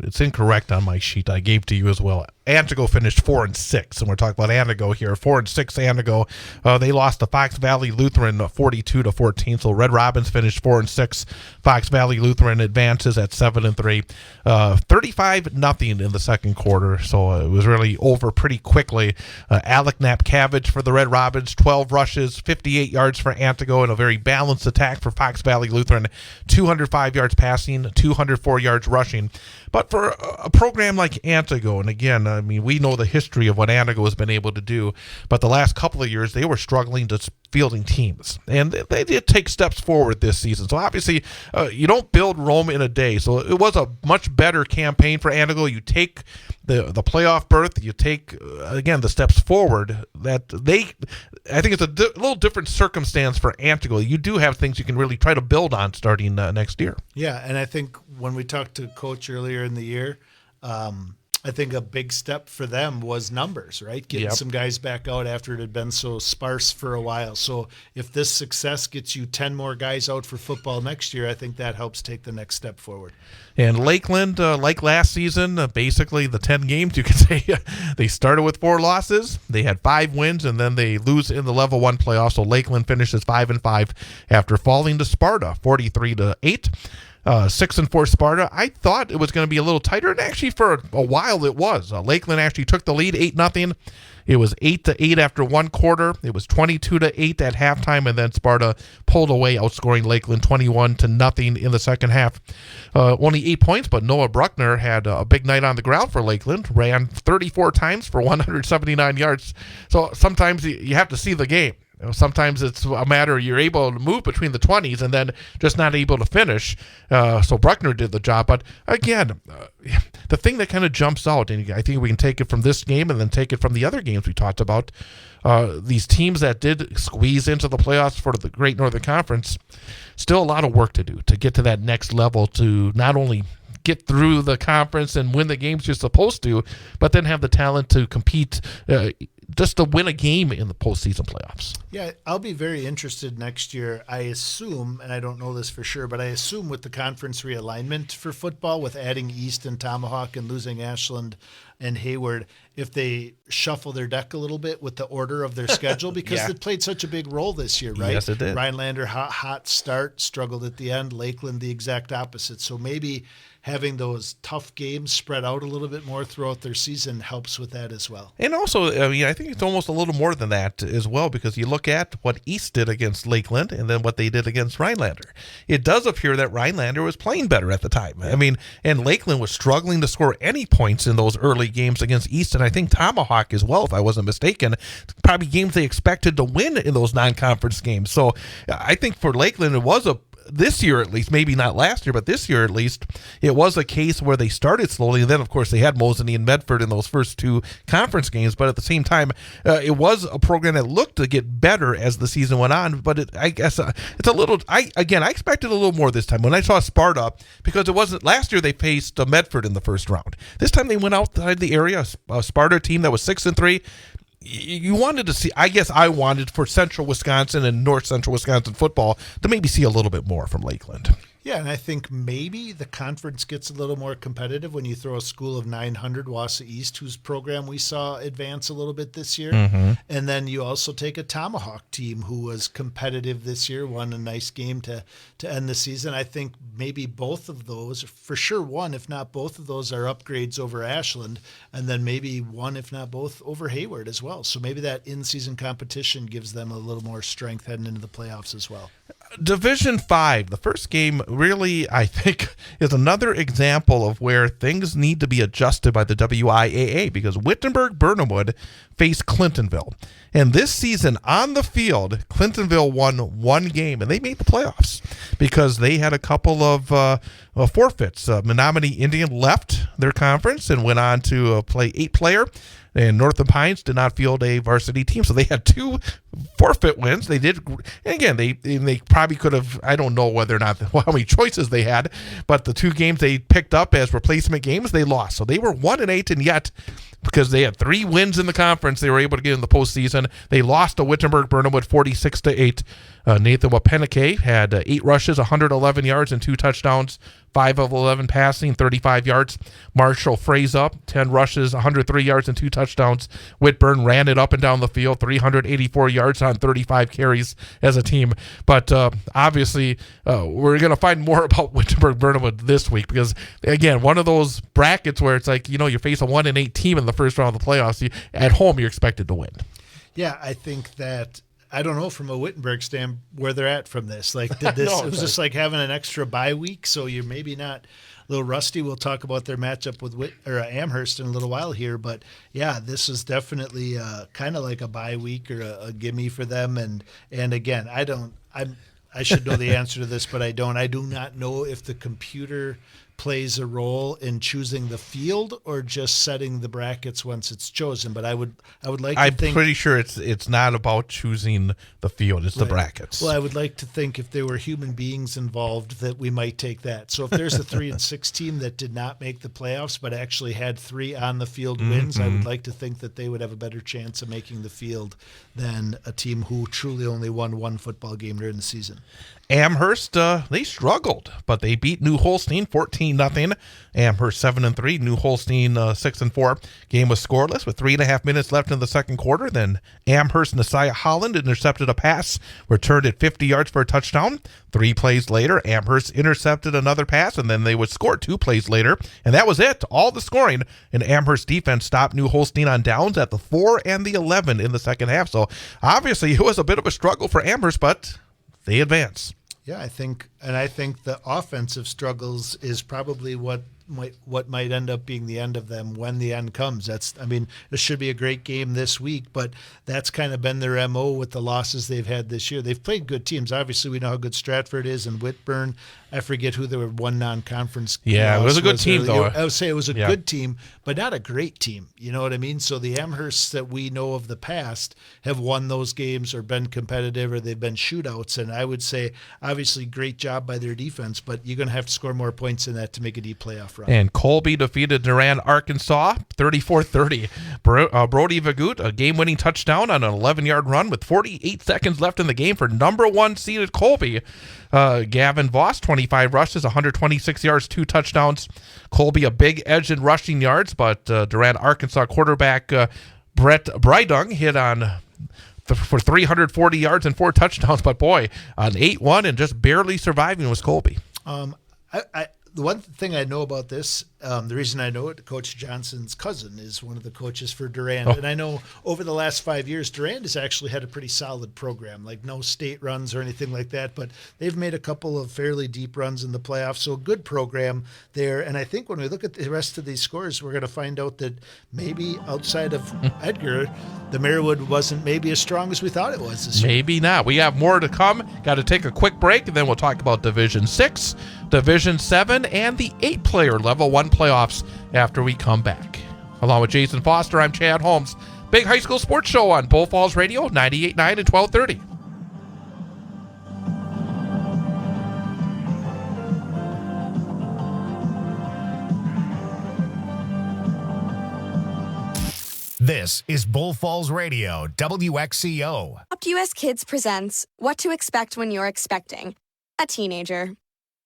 it's incorrect on my sheet I gave to you as well. Antigo finished 4-6, and we're talking about Antigo here. 4-6 Antigo. They lost to Fox Valley Lutheran 42-14. So Red Robins finished 4-6. Fox Valley Lutheran advances at 7-3. 35-0 in the second quarter. So it was really over pretty quickly. Alec Napcavage for the Red Robins, 12 rushes, 58 yards for Antigo, and a very balanced attack for Fox Valley Lutheran. 205 yards passing, 204 yards rushing. But for a program like Antigo, and again, I mean, we know the history of what Antigo has been able to do, but the last couple of years, they were struggling to fielding teams, and they did take steps forward this season. So obviously, you don't build Rome in a day. So it was a much better campaign for Antigo. You take the playoff berth, you take, again, the steps forward that I think it's a little different circumstance for Antigo. You do have things you can really try to build on starting next year. Yeah, and I think when we talked to Coach earlier in the year, I think a big step for them was numbers, right? Getting some guys back out after it had been so sparse for a while. So if this success gets you 10 more guys out for football next year, I think that helps take the next step forward. And Lakeland, like last season, basically the 10 games, you could say they started with 4 losses. They had 5 wins, and then they lose in the level 1 playoff. So Lakeland finishes 5-5 after falling to Sparta, 43-8. 6-4 Sparta. I thought it was going to be a little tighter, and actually for a while it was. Lakeland actually took the lead 8-0. It was 8-8 after one quarter. It was 22-8 at halftime, and then Sparta pulled away, outscoring Lakeland 21-0 in the second half. Only 8 points, but Noah Bruckner had a big night on the ground for Lakeland. Ran 34 times for 179 yards. So sometimes you have to see the game. Sometimes it's a matter you're able to move between the 20s and then just not able to finish. So Bruckner did the job. But again, the thing that kind of jumps out, and I think we can take it from this game and then take it from the other games we talked about, these teams that did squeeze into the playoffs for the Great Northern Conference, still a lot of work to do to get to that next level, to not only get through the conference and win the games you're supposed to, but then have the talent to compete just to win a game in the postseason playoffs. Yeah, I'll be very interested next year. I assume, and I don't know this for sure, but I assume with the conference realignment for football, with adding East and Tomahawk and losing Ashland and Hayward, if they shuffle their deck a little bit with the order of their schedule, because it played such a big role this year, right? Yes, it did. Rhinelander, hot start, struggled at the end. Lakeland, the exact opposite. So maybe having those tough games spread out a little bit more throughout their season helps with that as well. And also, I mean, I think it's almost a little more than that as well, because you look at what East did against Lakeland and then what they did against Rhinelander. It does appear that Rhinelander was playing better at the time. I mean, and Lakeland was struggling to score any points in those early games against East, and I think Tomahawk as well, if I wasn't mistaken. Probably games they expected to win in those non-conference games. So I think for Lakeland, it was this year at least, maybe not last year, but this year at least, it was a case where they started slowly. And then, of course, they had Mosine and Medford in those first 2 conference games. But at the same time, it was a program that looked to get better as the season went on. But I guess it's a little, I expected a little more this time. When I saw Sparta, because it wasn't, last year they faced Medford in the first round. This time they went outside the area, a Sparta team that was 6-3. You wanted to see, I guess I wanted for Central Wisconsin and North Central Wisconsin football to maybe see a little bit more from Lakeland. Yeah, and I think maybe the conference gets a little more competitive when you throw a school of 900, Wausau East, whose program we saw advance a little bit this year. Mm-hmm. And then you also take a Tomahawk team who was competitive this year, won a nice game to end the season. I think maybe both of those, for sure one, if not both of those, are upgrades over Ashland, and then maybe one, if not both, over Hayward as well. So maybe that in-season competition gives them a little more strength heading into the playoffs as well. Division 5, the first game really, I think, is another example of where things need to be adjusted by the WIAA, because Wittenberg-Burnhamwood faced Clintonville. And this season on the field, Clintonville won one game, and they made the playoffs because they had a couple of forfeits. Menominee Indian left their conference and went on to play 8-player. And Northern Pines did not field a varsity team, so they had 2 forfeit wins. They did, and again, they probably could have, I don't know whether or not, how many choices they had, but the 2 games they picked up as replacement games, they lost. So they were 1-8, and yet, because they had 3 wins in the conference, they were able to get in the postseason. They lost to Wittenberg-Burnhamwood 46-8. Nathan Wapenake had 8 rushes, 111 yards, and 2 touchdowns. 5 of 11 passing, 35 yards. Marshall Fraze up, 10 rushes, 103 yards, and 2 touchdowns. Whitburn ran it up and down the field, 384 yards on 35 carries as a team. But obviously, we're going to find more about Wittenberg-Burnhamwood this week because, again, one of those brackets where it's like, you face a 1-8 team in the first round of the playoffs. At home, you're expected to win. Yeah, I think that, I don't know from a Wittenberg stand where they're at from this. Like, did this? It was just like having an extra bye week, so you're maybe not a little rusty. We'll talk about their matchup with Amherst in a little while here, but yeah, this is definitely kind of like a bye week or a gimme for them. And again, I should know the answer to this, but I don't. I do not know if the computer plays a role in choosing the field or just setting the brackets once it's chosen. But I would like to think, I'm pretty sure it's not about choosing the field, it's the brackets. Well, I would like to think if there were human beings involved that we might take that. So if there's a 3-6 team that did not make the playoffs but actually had 3 on the field wins, I would like to think that they would have a better chance of making the field than a team who truly only won 1 football game during the season. Amherst, they struggled, but they beat New Holstein 14-0. Amherst 7-3, New Holstein 6-4. Game was scoreless with 3.5 minutes left in the second quarter. Then Amherst Nasiah Holland intercepted a pass, returned it 50 yards for a touchdown. 3 plays later, Amherst intercepted another pass, and then they would score 2 plays later. And that was it, all the scoring. And Amherst defense stopped New Holstein on downs at the 4 and the 11 in the second half. So obviously it was a bit of a struggle for Amherst, but they advance. Yeah, I think the offensive struggles is probably what might end up being the end of them when the end comes. This should be a great game this week, but that's kind of been their MO with the losses they've had this year. They've played good teams. Obviously, we know how good Stratford is and Whitburn. I forget who they were, one non-conference. Yeah, it was a good team, though. I would say it was a good team, but not a great team. You know what I mean? So the Amhersts that we know of the past have won those games or been competitive or they've been shootouts. And I would say, obviously, great job by their defense, but you're going to have to score more points than that to make a deep playoff run. And Colby defeated Durand, Arkansas, 34-30. Brody Vagut, a game-winning touchdown on an 11-yard run with 48 seconds left in the game for number 1 seeded Colby. Gavin Voss, 25 rushes, 126 yards, 2 touchdowns. Colby, a big edge in rushing yards, but Durand, Arkansas quarterback Brett Brydung hit on for 340 yards and 4 touchdowns. But boy, on 8-1 and just barely surviving was Colby. The one thing I know about this, the reason I know it, Coach Johnson's cousin is one of the coaches for Durand. And I know over the last 5 years, Durand has actually had a pretty solid program, like no state runs or anything like that, but they've made a couple of fairly deep runs in the playoffs. So a good program there. And I think when we look at the rest of these scores, we're going to find out that maybe outside of Edgar, the Marywood wasn't maybe as strong as we thought it was this year. Maybe not. We have more to come. Got to take a quick break, and then we'll talk about Division 6, Division 7, and the 8-player Level 1 playoffs after we come back. Along with Jason Foster, I'm Chad Holmes. Big High School Sports Show on Bull Falls Radio, 98.9 and 1230. This is Bull Falls Radio, WXCO. UpUS Kids presents What to Expect When You're Expecting a Teenager.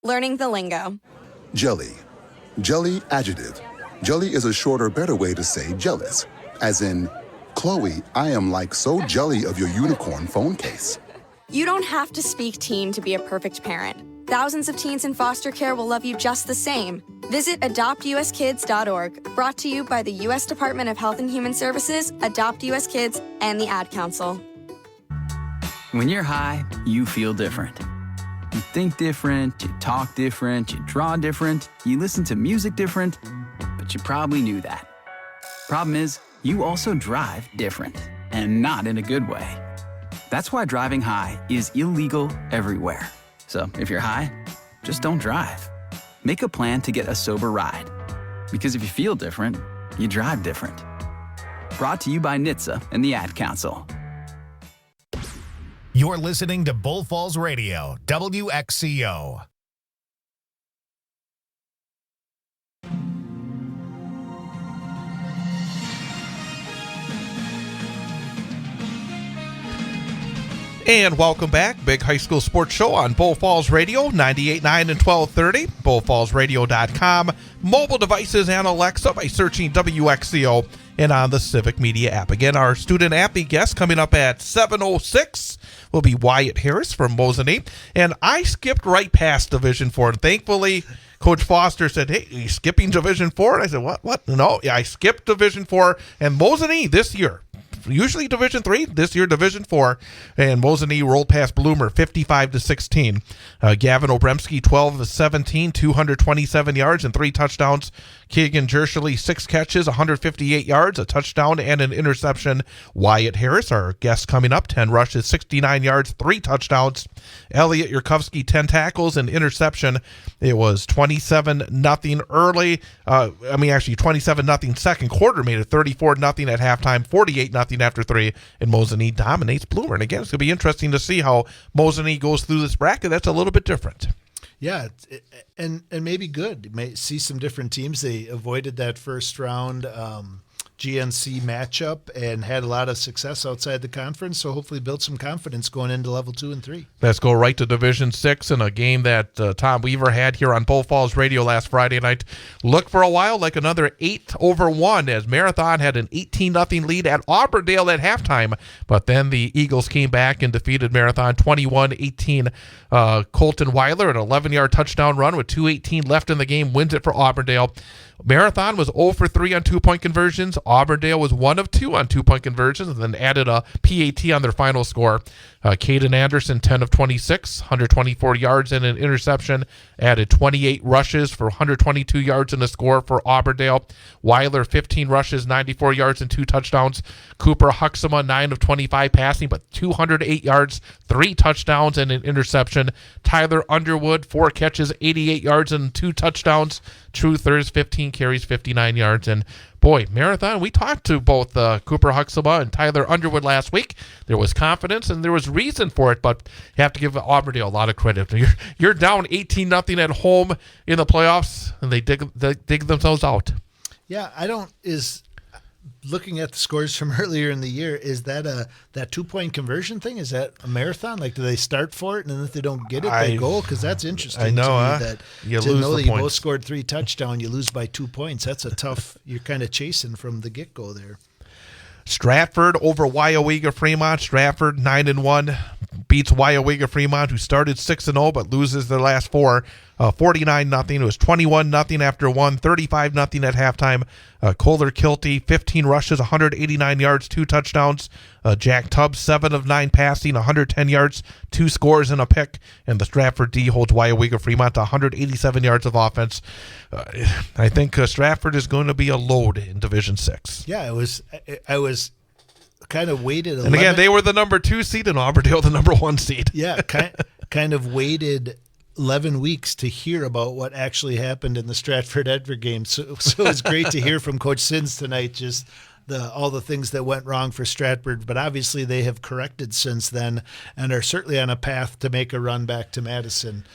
Learning the lingo. Jelly. Jelly adjective. Jelly is a shorter, better way to say jealous. As in, Chloe, I am like so jelly of your unicorn phone case. You don't have to speak teen to be a perfect parent. Thousands of teens in foster care will love you just the same. Visit adoptuskids.org, brought to you by the U.S. Department of Health and Human Services, Adopt U.S. Kids, and the Ad Council. When you're high, you feel different. You think different, you talk different, you draw different, you listen to music different, but you probably knew that. Problem is, you also drive different, and not in a good way. That's why driving high is illegal everywhere. So if you're high, just don't drive. Make a plan to get a sober ride. Because if you feel different, you drive different. Brought to you by NHTSA and the Ad Council. You're listening to Bull Falls Radio, WXCO. And welcome back. Big High School Sports Show on Bull Falls Radio, 98.9 and 1230, bullfallsradio.com, mobile devices and Alexa by searching WXCO and on the Civic Media app. Again, our student athlete guest coming up at 7:06 will be Wyatt Harris from Mosine. And I skipped right past Division 4. And thankfully, Coach Foster said, hey, are you skipping Division 4? And I said, what? No, I skipped Division 4. And Mosine this year, usually Division 3, this year Division 4, and Mosine rolled past Bloomer 55-16. Gavin Obremski 12-17, 227 yards and 3 touchdowns. Keegan Jershely 6 catches, 158 yards, a touchdown and an interception. Wyatt Harris, our guest coming up, 10 rushes, 69 yards, 3 touchdowns. Elliot Yurkovsky 10 tackles and interception. It was 27-0 early. 27-0 second quarter, made it 34-0 at halftime, 48-0 after 3, and Mosine dominates Bloomer. And again, it's going to be interesting to see how Mosine goes through this bracket. That's a little bit different. Yeah, and maybe good. You may see some different teams. They avoided that first round GNC matchup and had a lot of success outside the conference, so hopefully build some confidence going into level 2 and 3. Let's go right to Division 6 in a game that Tom Weaver had here on Bull Falls Radio last Friday night. Looked for a while like another 8-1 as Marathon had an 18-0 lead at Auburndale at halftime, but then the Eagles came back and defeated Marathon 21-18. Colton Weiler, an 11-yard touchdown run with 2:18 left in the game, wins it for Auburndale. Marathon was 0 for 3 on 2-point conversions. Auburndale was 1 of 2 on 2-point conversions and then added a PAT on their final score. Caden Anderson, 10 of 26, 124 yards and an interception, added 28 rushes for 122 yards and a score for Auburndale. Weiler, 15 rushes, 94 yards and 2 touchdowns. Cooper Huxama, 9 of 25 passing, but 208 yards, 3 touchdowns and an interception. Tyler Underwood, 4 catches, 88 yards and 2 touchdowns. Truthers, 15 carries, 59 yards. And boy, Marathon, we talked to both Cooper Huxama and Tyler Underwood last week. There was confidence and there was reason for it, but you have to give Auburndale a lot of credit. You're down 18-0 at home in the playoffs, and they dig themselves out. Yeah, looking at the scores from earlier in the year, is that that 2-point conversion thing? Is that a marathon? Like, do they start for it, and then if they don't get it, they go? Because that's interesting. I know, to me that you lose the you points. both scored 3 touchdowns, you lose by 2 points. That's a tough. You're kind of chasing from the get-go there. Stratford over Wyowega Fremont. Stratford 9-1 beats Wyowega Fremont, who started 6-0 but loses their last 4. 49-0. It was 21-0 after 1, 35-0 at halftime. Kohler Kilty, 15 rushes, 189 yards, 2 touchdowns. Jack Tubbs, 7 of 9 passing, 110 yards, 2 scores and a pick. And the Stratford D holds Wyowega Fremont to 187 yards of offense. I think Stratford is going to be a load in Division 6. Yeah, I was kind of waited. And again, they were the number 2 seed and Auburndale the number 1 seed. Yeah, kind of waited 11 weeks to hear about what actually happened in the Stratford-Edgar game. So it's great to hear from Coach Sinz tonight, just all the things that went wrong for Stratford. But obviously they have corrected since then and are certainly on a path to make a run back to Madison.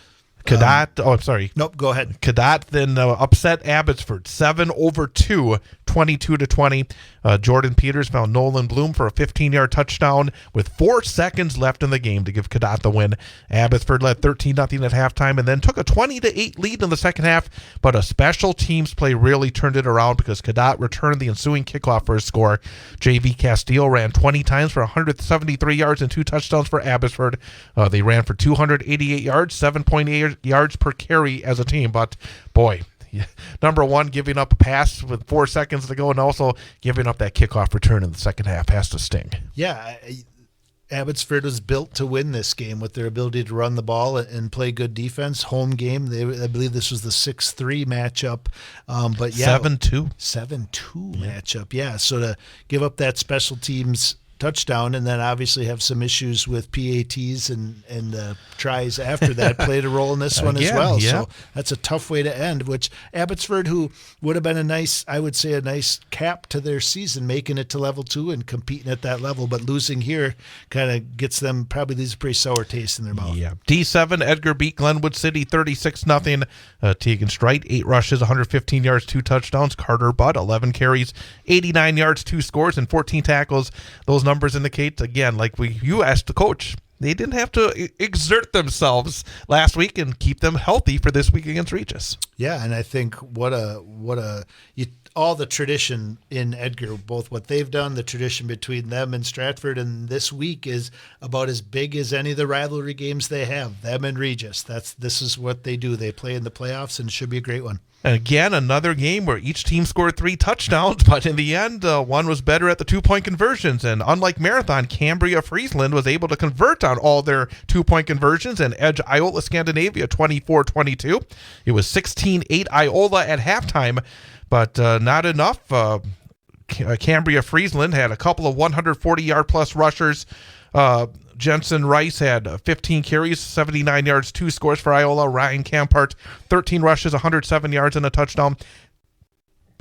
Cadott, I'm sorry. Nope, go ahead. Cadott then upset Abbotsford 7-2, 22-20. Jordan Peters found Nolan Bloom for a 15-yard touchdown with 4 seconds left in the game to give Cadott the win. Abbotsford led 13-0 at halftime and then took a 20-8 lead in the second half, but a special teams play really turned it around because Cadott returned the ensuing kickoff for a score. J.V. Castillo ran 20 times for 173 yards and 2 touchdowns for Abbotsford. They ran for 288 yards, 7.8 yards per carry as a team, but boy, number one, giving up a pass with 4 seconds to go and also giving up that kickoff return in the second half has to sting. Yeah, Abbotsford was built to win this game with their ability to run the ball and play good defense. Home game, I believe this was the 6-3 matchup. But yeah, 7-2. 7-2 matchup, yeah. So to give up that special teams touchdown and then obviously have some issues with PATs and tries after that played a role in this one as well. Yeah. So that's a tough way to end, which Abbotsford, who would have been a nice cap to their season, making it to level 2 and competing at that level, but losing here kind of gets them, probably leaves a pretty sour taste in their mouth. Yeah. D7, Edgar beat Glenwood City 36-0. Tegan Strite, 8 rushes, 115 yards, 2 touchdowns. Carter Budd, 11 carries, 89 yards, 2 scores, and 14 tackles. Those numbers indicate, again, like you asked the coach, they didn't have to exert themselves last week and keep them healthy for this week against Regis. Yeah, and I think all the tradition in Edgar, both what they've done, the tradition between them and Stratford, and this week is about as big as any of the rivalry games they have. Them and Regis. This is what they do. They play in the playoffs, and it should be a great one. And again, another game where each team scored 3 touchdowns, but in the end, one was better at the 2-point conversions. And unlike Marathon, Cambria Friesland was able to convert on all their 2-point conversions and edge Iola Scandinavia 24-22. It was 16-8 Iola at halftime, but not enough. Cambria Friesland had a couple of 140-yard-plus rushers. Jensen Rice had 15 carries, 79 yards, 2 scores for Iola. Ryan Campart, 13 rushes, 107 yards, and a touchdown.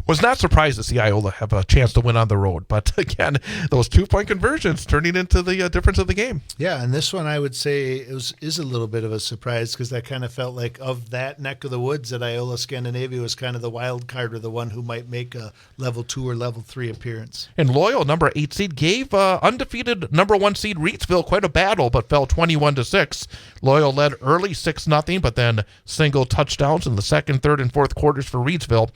Was not surprised to see Iola have a chance to win on the road. But again, those 2-point conversions turning into the difference of the game. Yeah, and this one I would say is a little bit of a surprise because I kind of felt like of that neck of the woods that Iola Scandinavia was kind of the wild card or the one who might make a level 2 or level 3 appearance. And Loyal, number 8 seed, gave undefeated number 1 seed Reidsville quite a battle, but fell 21-6. Loyal led early 6-0, but then single touchdowns in the second, third, and fourth quarters for Reidsville.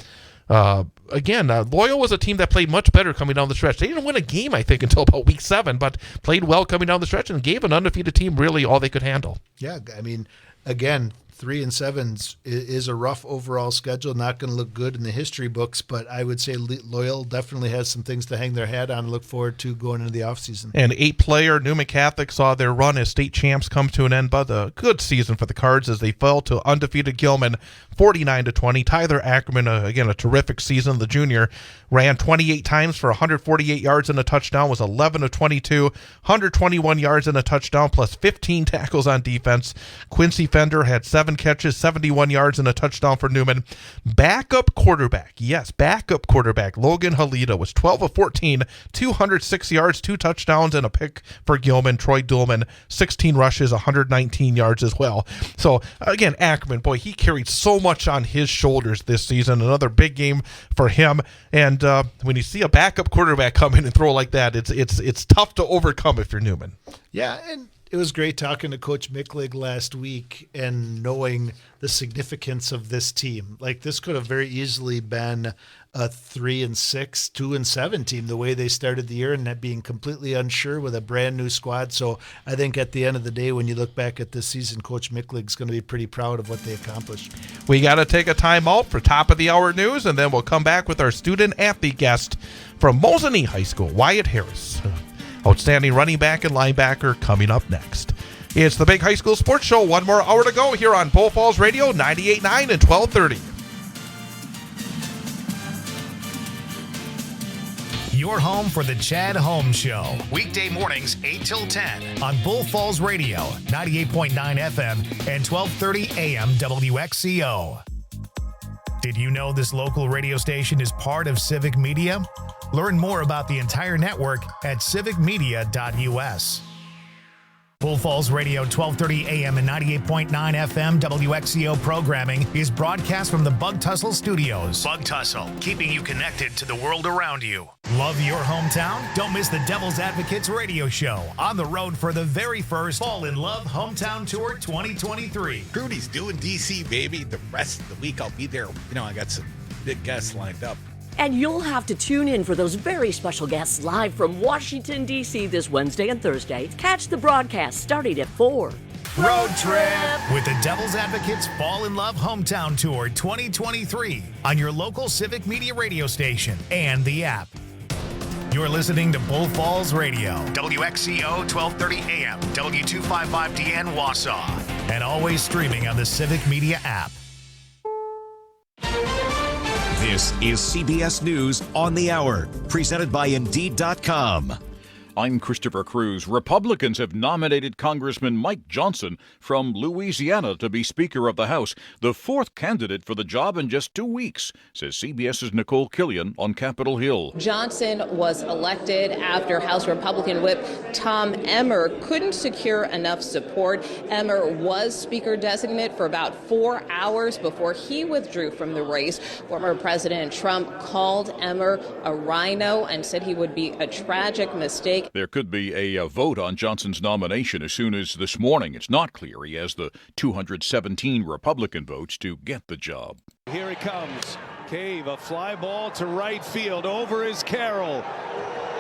Again, Loyal was a team that played much better coming down the stretch. They didn't win a game, I think, until about week 7, but played well coming down the stretch and gave an undefeated team really all they could handle. Yeah, I mean, again, 3-7 is a rough overall schedule. Not going to look good in the history books, but I would say Loyal definitely has some things to hang their hat on and look forward to going into the offseason. And 8-player Newman Catholic saw their run as state champs come to an end, but a good season for the Cards as they fell to undefeated Gilman 49-20. Tyler Ackerman, again, a terrific season. The junior ran 28 times for 148 yards and a touchdown, was 11-22, 121 yards and a touchdown, plus 15 tackles on defense. Quincy Fender had 7 catches, 71 yards and a touchdown for Newman. Backup quarterback Logan Halida was 12-14, 206 yards, 2 touchdowns, and a pick for Gilman. Troy Duhlman, 16 rushes, 119 yards as well. So, again, Ackerman, boy, he carried so much on his shoulders this season. Another big game for him. And when you see a backup quarterback come in and throw like that, it's tough to overcome if you're Newman. Yeah, and it was great talking to Coach Micklig last week and knowing the significance of this team. Like, this could have very easily been a 3-6, 2-7 team, the way they started the year and that being completely unsure with a brand new squad. So I think at the end of the day, when you look back at this season, Coach Micklig's going to be pretty proud of what they accomplished. We got to take a time out for top of the hour news, and then we'll come back with our student athlete guest from Mosine High School, Wyatt Harris. Outstanding running back and linebacker coming up next. It's the Big High School Sports Show. One more hour to go here on Bull Falls Radio, 98.9 and 1230. Your home for the Chad Holmes Show. Weekday mornings, 8 till 10 on Bull Falls Radio, 98.9 FM and 1230 AM WXCO. Did you know this local radio station is part of Civic Media? Learn more about the entire network at civicmedia.us. Bull Falls Radio 1230 AM and 98.9 FM WXCO programming is broadcast from the Bug Tussle Studios. Bug Tussle, keeping you connected to the world around you. Love your hometown? Don't miss the Devil's Advocates radio show on the road for the very first Fall in Love Hometown Tour 2023. Rudy's doing DC, baby. The rest of the week I'll be there. I got some big guests lined up. And you'll have to tune in for those very special guests live from Washington, D.C. this Wednesday and Thursday. Catch the broadcast starting at 4. Road trip with the Devil's Advocates Fall in Love Hometown Tour 2023 on your local Civic Media radio station and the app. You're listening to Bull Falls Radio, WXCO 1230 AM, W255DN Wausau, and always streaming on the Civic Media app. This is CBS News on the Hour, presented by Indeed.com. I'm Christopher Cruz. Republicans have nominated Congressman Mike Johnson from Louisiana to be Speaker of the House, the fourth candidate for the job in just 2 weeks, says CBS's Nicole Killian on Capitol Hill. Johnson was elected after House Republican Whip Tom Emmer couldn't secure enough support. Emmer was Speaker designate for about 4 hours before he withdrew from the race. Former President Trump called Emmer a rhino and said he would be a tragic mistake. There could be a vote on Johnson's nomination as soon as this morning. It's not clear he has the 217 Republican votes to get the job. Here he comes. Cave, a fly ball to right field. Over is Carroll.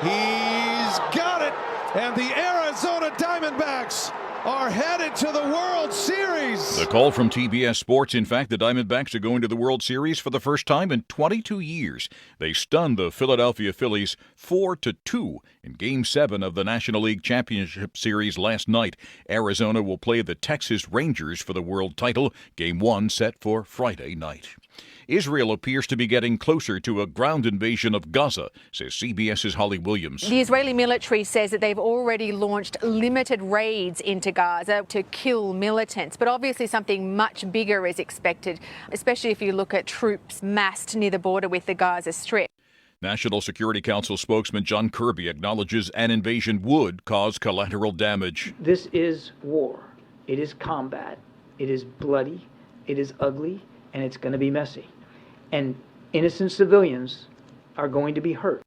He's got it. And the Arizona Diamondbacks are headed to the World Series. The call from TBS Sports. In fact, the Diamondbacks are going to the World Series for the first time in 22 years. They stunned the Philadelphia Phillies 4-2 in Game 7 of the National League Championship Series last night. Arizona will play the Texas Rangers for the world title. Game 1 set for Friday night. Israel appears to be getting closer to a ground invasion of Gaza, says CBS's Holly Williams. The Israeli military says that they've already launched limited raids into Gaza to kill militants. But obviously something much bigger is expected, especially if you look at troops massed near the border with the Gaza Strip. National Security Council spokesman John Kirby acknowledges an invasion would cause collateral damage. This is war. It is combat. It is bloody. It is ugly. And it's going to be messy. And innocent civilians are going to be hurt.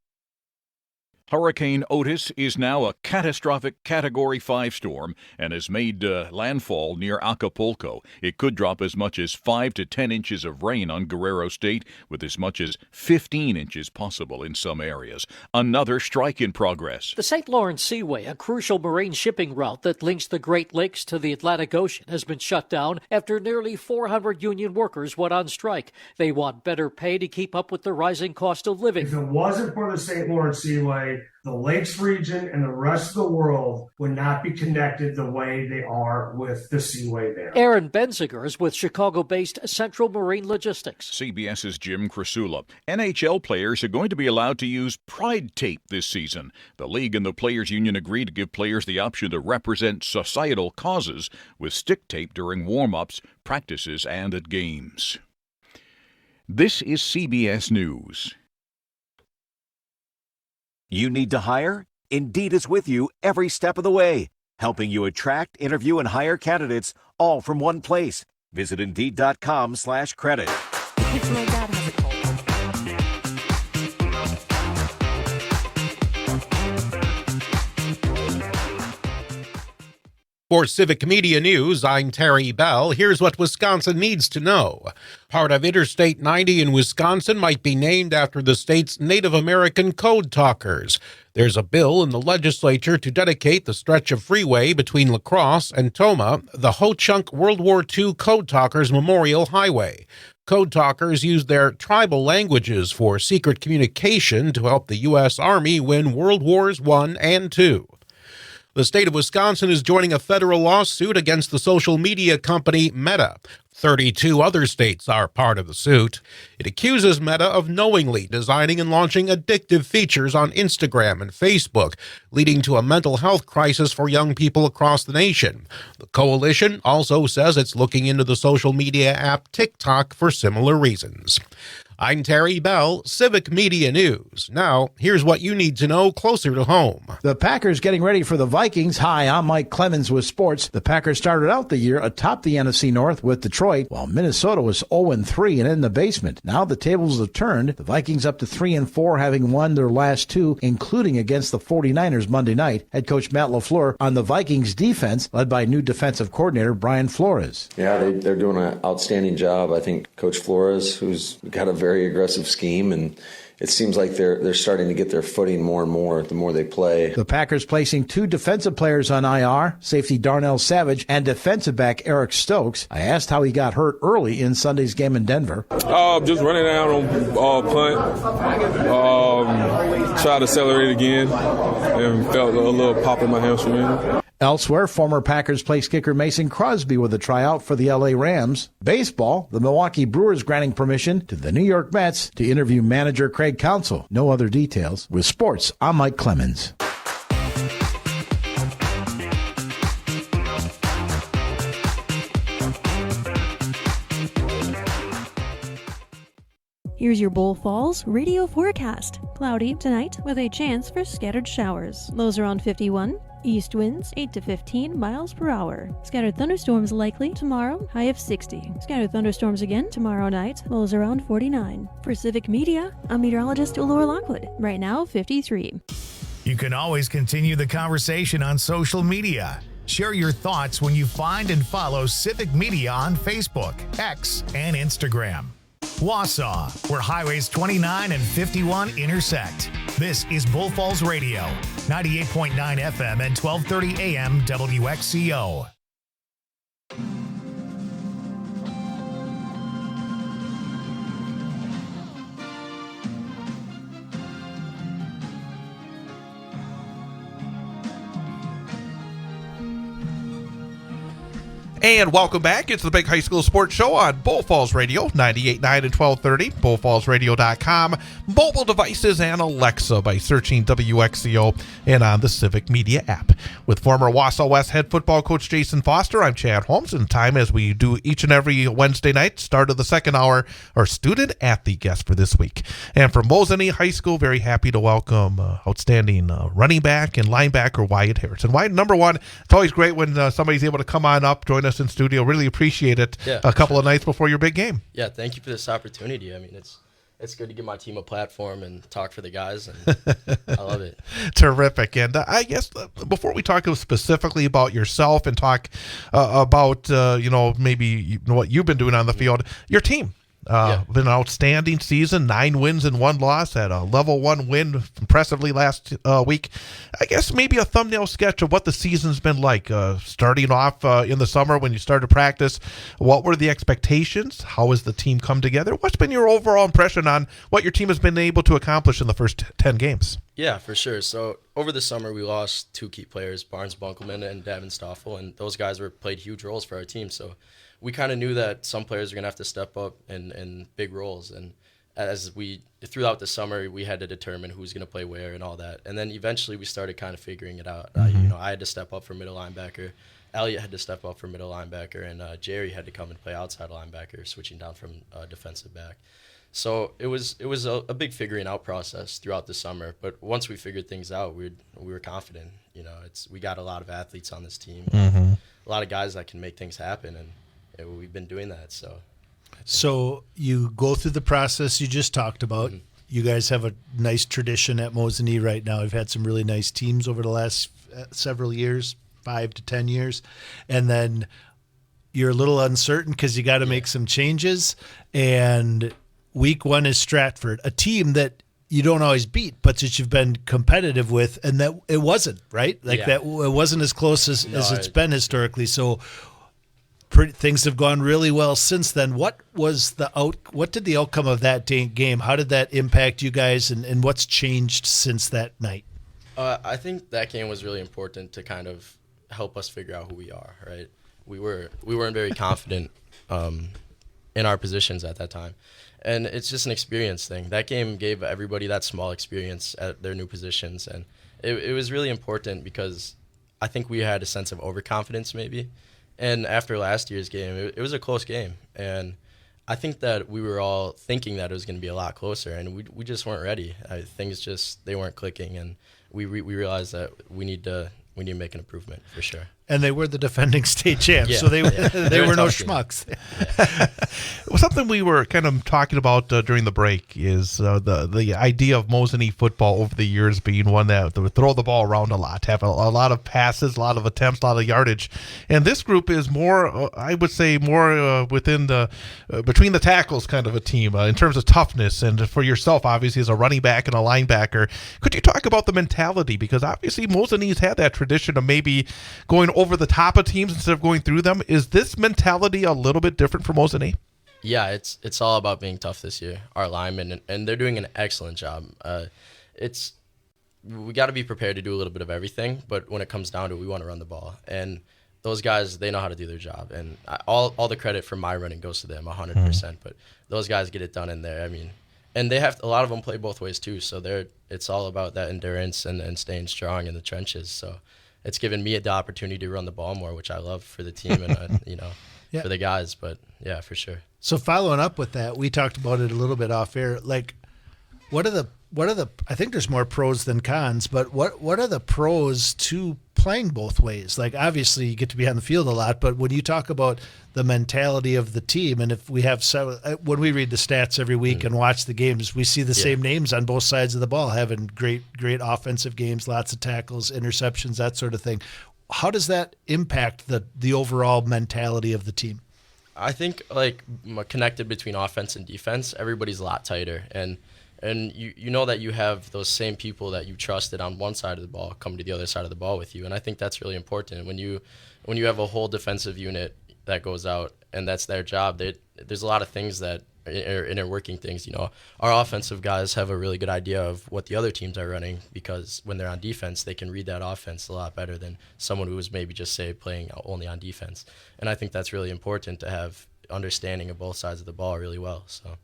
Hurricane Otis is now a catastrophic Category 5 storm and has made landfall near Acapulco. It could drop as much as 5 to 10 inches of rain on Guerrero State, with as much as 15 inches possible in some areas. Another strike in progress. The St. Lawrence Seaway, a crucial marine shipping route that links the Great Lakes to the Atlantic Ocean, has been shut down after nearly 400 union workers went on strike. They want better pay to keep up with the rising cost of living. If it wasn't for the St. Lawrence Seaway, the Lakes region and the rest of the world would not be connected the way they are with the Seaway there. Aaron Benziger is with Chicago-based Central Marine Logistics. CBS's Jim Krasula. NHL players are going to be allowed to use Pride tape this season. The league and the Players Union agreed to give players the option to represent societal causes with stick tape during warm-ups, practices, and at games. This is CBS News. You need to hire? Indeed is with you every step of the way, helping you attract, interview, and hire candidates all from one place. Visit Indeed.com/credit. For Civic Media News, I'm Terry Bell. Here's what Wisconsin needs to know. Part of Interstate 90 in Wisconsin might be named after the state's Native American code talkers. There's a bill in the legislature to dedicate the stretch of freeway between La Crosse and Tomah the Ho-Chunk World War II Code Talkers Memorial Highway. Code talkers used their tribal languages for secret communication to help the U.S. Army win World Wars I and II. The state of Wisconsin is joining a federal lawsuit against the social media company Meta. 32 other states are part of the suit. It accuses Meta of knowingly designing and launching addictive features on Instagram and Facebook, leading to a mental health crisis for young people across the nation. The coalition also says it's looking into the social media app TikTok for similar reasons. I'm Terry Bell, Civic Media News. Now, here's what you need to know closer to home. The Packers getting ready for the Vikings. Hi, I'm Mike Clemens with sports. The Packers started out the year atop the NFC North with Detroit, while Minnesota was 0-3 and in the basement. Now the tables have turned. The Vikings up to 3-4, having won their last two, including against the 49ers Monday night. Head coach Matt LaFleur on the Vikings defense, led by new defensive coordinator Brian Flores. Yeah, they're doing an outstanding job. I think Coach Flores, who's got a very aggressive scheme, and it seems like they're starting to get their footing more and more the more they play. The Packers placing two defensive players on IR, safety Darnell Savage and defensive back Eric Stokes. I asked how he got hurt early in Sunday's game in Denver. Just running down on punt, tried to accelerate again, and felt a little pop in my hamstring. Elsewhere, former Packers place kicker Mason Crosby with a tryout for the L.A. Rams. Baseball, the Milwaukee Brewers granting permission to the New York Mets to interview manager Craig Counsell. No other details. With sports, I'm Mike Clemens. Here's your Bull Falls radio forecast. Cloudy tonight with a chance for scattered showers. Lows around 51. East winds 8 to 15 miles per hour. Scattered thunderstorms likely tomorrow, high of 60. Scattered thunderstorms again tomorrow night, lows around 49. For Civic Media, I'm meteorologist Laura Lockwood. Right now, 53. You can always continue the conversation on social media. Share your thoughts when you find and follow Civic Media on Facebook, X, and Instagram. Wausau, where highways 29 and 51 intersect. This is Bull Falls Radio, 98.9 FM and 1230 AM WXCO. And welcome back. It's the Big High School Sports Show on Bull Falls Radio, 98.9 and 1230, bullfallsradio.com, mobile devices, and Alexa by searching WXCO and on the Civic Media app. With former Wausau West head football coach Jason Foster, I'm Chad Holmes, and time as we do each and every Wednesday night, start of the second hour, our student athlete guest for this week. And from Mosine High School, very happy to welcome outstanding running back and linebacker Wyatt Harrison. Wyatt, number one, it's always great when somebody's able to come on up, join us in studio. Really appreciate it. A couple of nights before your big game. Yeah, thank you for this opportunity. I mean, it's good to give my team a platform and talk for the guys, and I love it. Terrific. And I guess before we talk specifically about yourself and talk about maybe what you've been doing on the field, your team. Been an outstanding season, 9 wins and 1 loss, had a level 1 win impressively last week. I guess maybe a thumbnail sketch of what the season's been like. Starting off in the summer when you started practice, what were the expectations? How has the team come together? What's been your overall impression on what your team has been able to accomplish in the first 10 games? Yeah, for sure. So over the summer, we lost 2 key players, Barnes Bunkelman and Davin Stoffel, and those guys played huge roles for our team. So we kind of knew that some players are going to have to step up in big roles. And throughout the summer, we had to determine who's going to play where and all that. And then eventually we started kind of figuring it out. I had to step up for middle linebacker. Elliott had to step up for middle linebacker. And Jerry had to come and play outside linebacker, switching down from defensive back. So it was a big figuring out process throughout the summer. But once we figured things out, we were confident. We got a lot of athletes on this team, a lot of guys that can make things happen, and we've been doing that. So you go through the process you just talked about. Mm-hmm. You guys have a nice tradition at Mosine right now. We've had some really nice teams over the last several years, 5 to 10 years, and then you're a little uncertain because you got to make some changes. And week 1 is Stratford, a team that you don't always beat, but that you've been competitive with, and that it wasn't, right? That it wasn't as close as it's been historically. So things have gone really well since then. What did the outcome of that game? How did that impact you guys, and what's changed since that night? I think that game was really important to kind of help us figure out who we are, right? We weren't very confident in our positions at that time. And it's just an experience thing. That game gave everybody that small experience at their new positions. And it was really important because I think we had a sense of overconfidence maybe. And after last year's game, it was a close game. And I think that we were all thinking that it was going to be a lot closer, and we just weren't ready. They weren't clicking, and we realized that we need to make an improvement for sure. And they were the defending state champs, so they were no schmucks. Well, something we were kind of talking about during the break is the idea of Mosine football over the years being one that would throw the ball around a lot, have a lot of passes, a lot of attempts, a lot of yardage. And this group is more, I would say, more within the between the tackles kind of a team in terms of toughness. And for yourself, obviously, as a running back and a linebacker, could you talk about the mentality? Because obviously Mosine's had that tradition of maybe going over the top of teams instead of going through them. Is this mentality a little bit different for Mosine? Yeah, it's all about being tough this year. Our linemen, and they're doing an excellent job. We got to be prepared to do a little bit of everything, but when it comes down to it, we want to run the ball. And those guys, they know how to do their job. And all the credit for my running goes to them 100%. But those guys get it done in there. I mean, and a lot of them play both ways too. So it's all about that endurance and staying strong in the trenches. So it's given me the opportunity to run the ball more, which I love for the team and for the guys. But yeah, for sure. So following up with that, we talked about it a little bit off air. Like, what are the? I think there's more pros than cons, but what are the pros to playing both ways? Like, obviously you get to be on the field a lot, but when you talk about the mentality of the team, and if we have when we read the stats every week and watch the games, we see the same names on both sides of the ball having great offensive games, lots of tackles, interceptions, that sort of thing. How does that impact the overall mentality of the team? I think connected between offense and defense, everybody's a lot tighter, and you know that you have those same people that you trusted on one side of the ball come to the other side of the ball with you, and I think that's really important. When you have a whole defensive unit that goes out and that's their job, there's a lot of things that are interworking things. Our offensive guys have a really good idea of what the other teams are running, because when they're on defense, they can read that offense a lot better than someone who was maybe just playing only on defense. And I think that's really important to have understanding of both sides of the ball really well. So.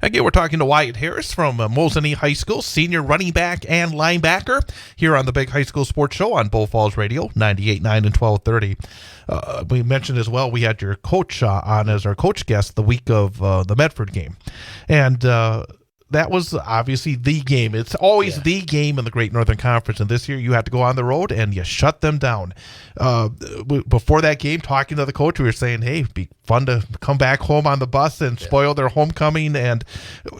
Again, we're talking to Wyatt Harris from Mosine High School, senior running back and linebacker, here on the Big High School Sports Show on Bull Falls Radio, 98.9 and 1230. We mentioned as well, we had your coach on as our coach guest the week of the Medford game. And that was obviously the game. It's always the game in the Great Northern Conference. And this year you had to go on the road and you shut them down. Before that game, talking to the coach, we were saying, hey, it'd be fun to come back home on the bus and spoil their homecoming. And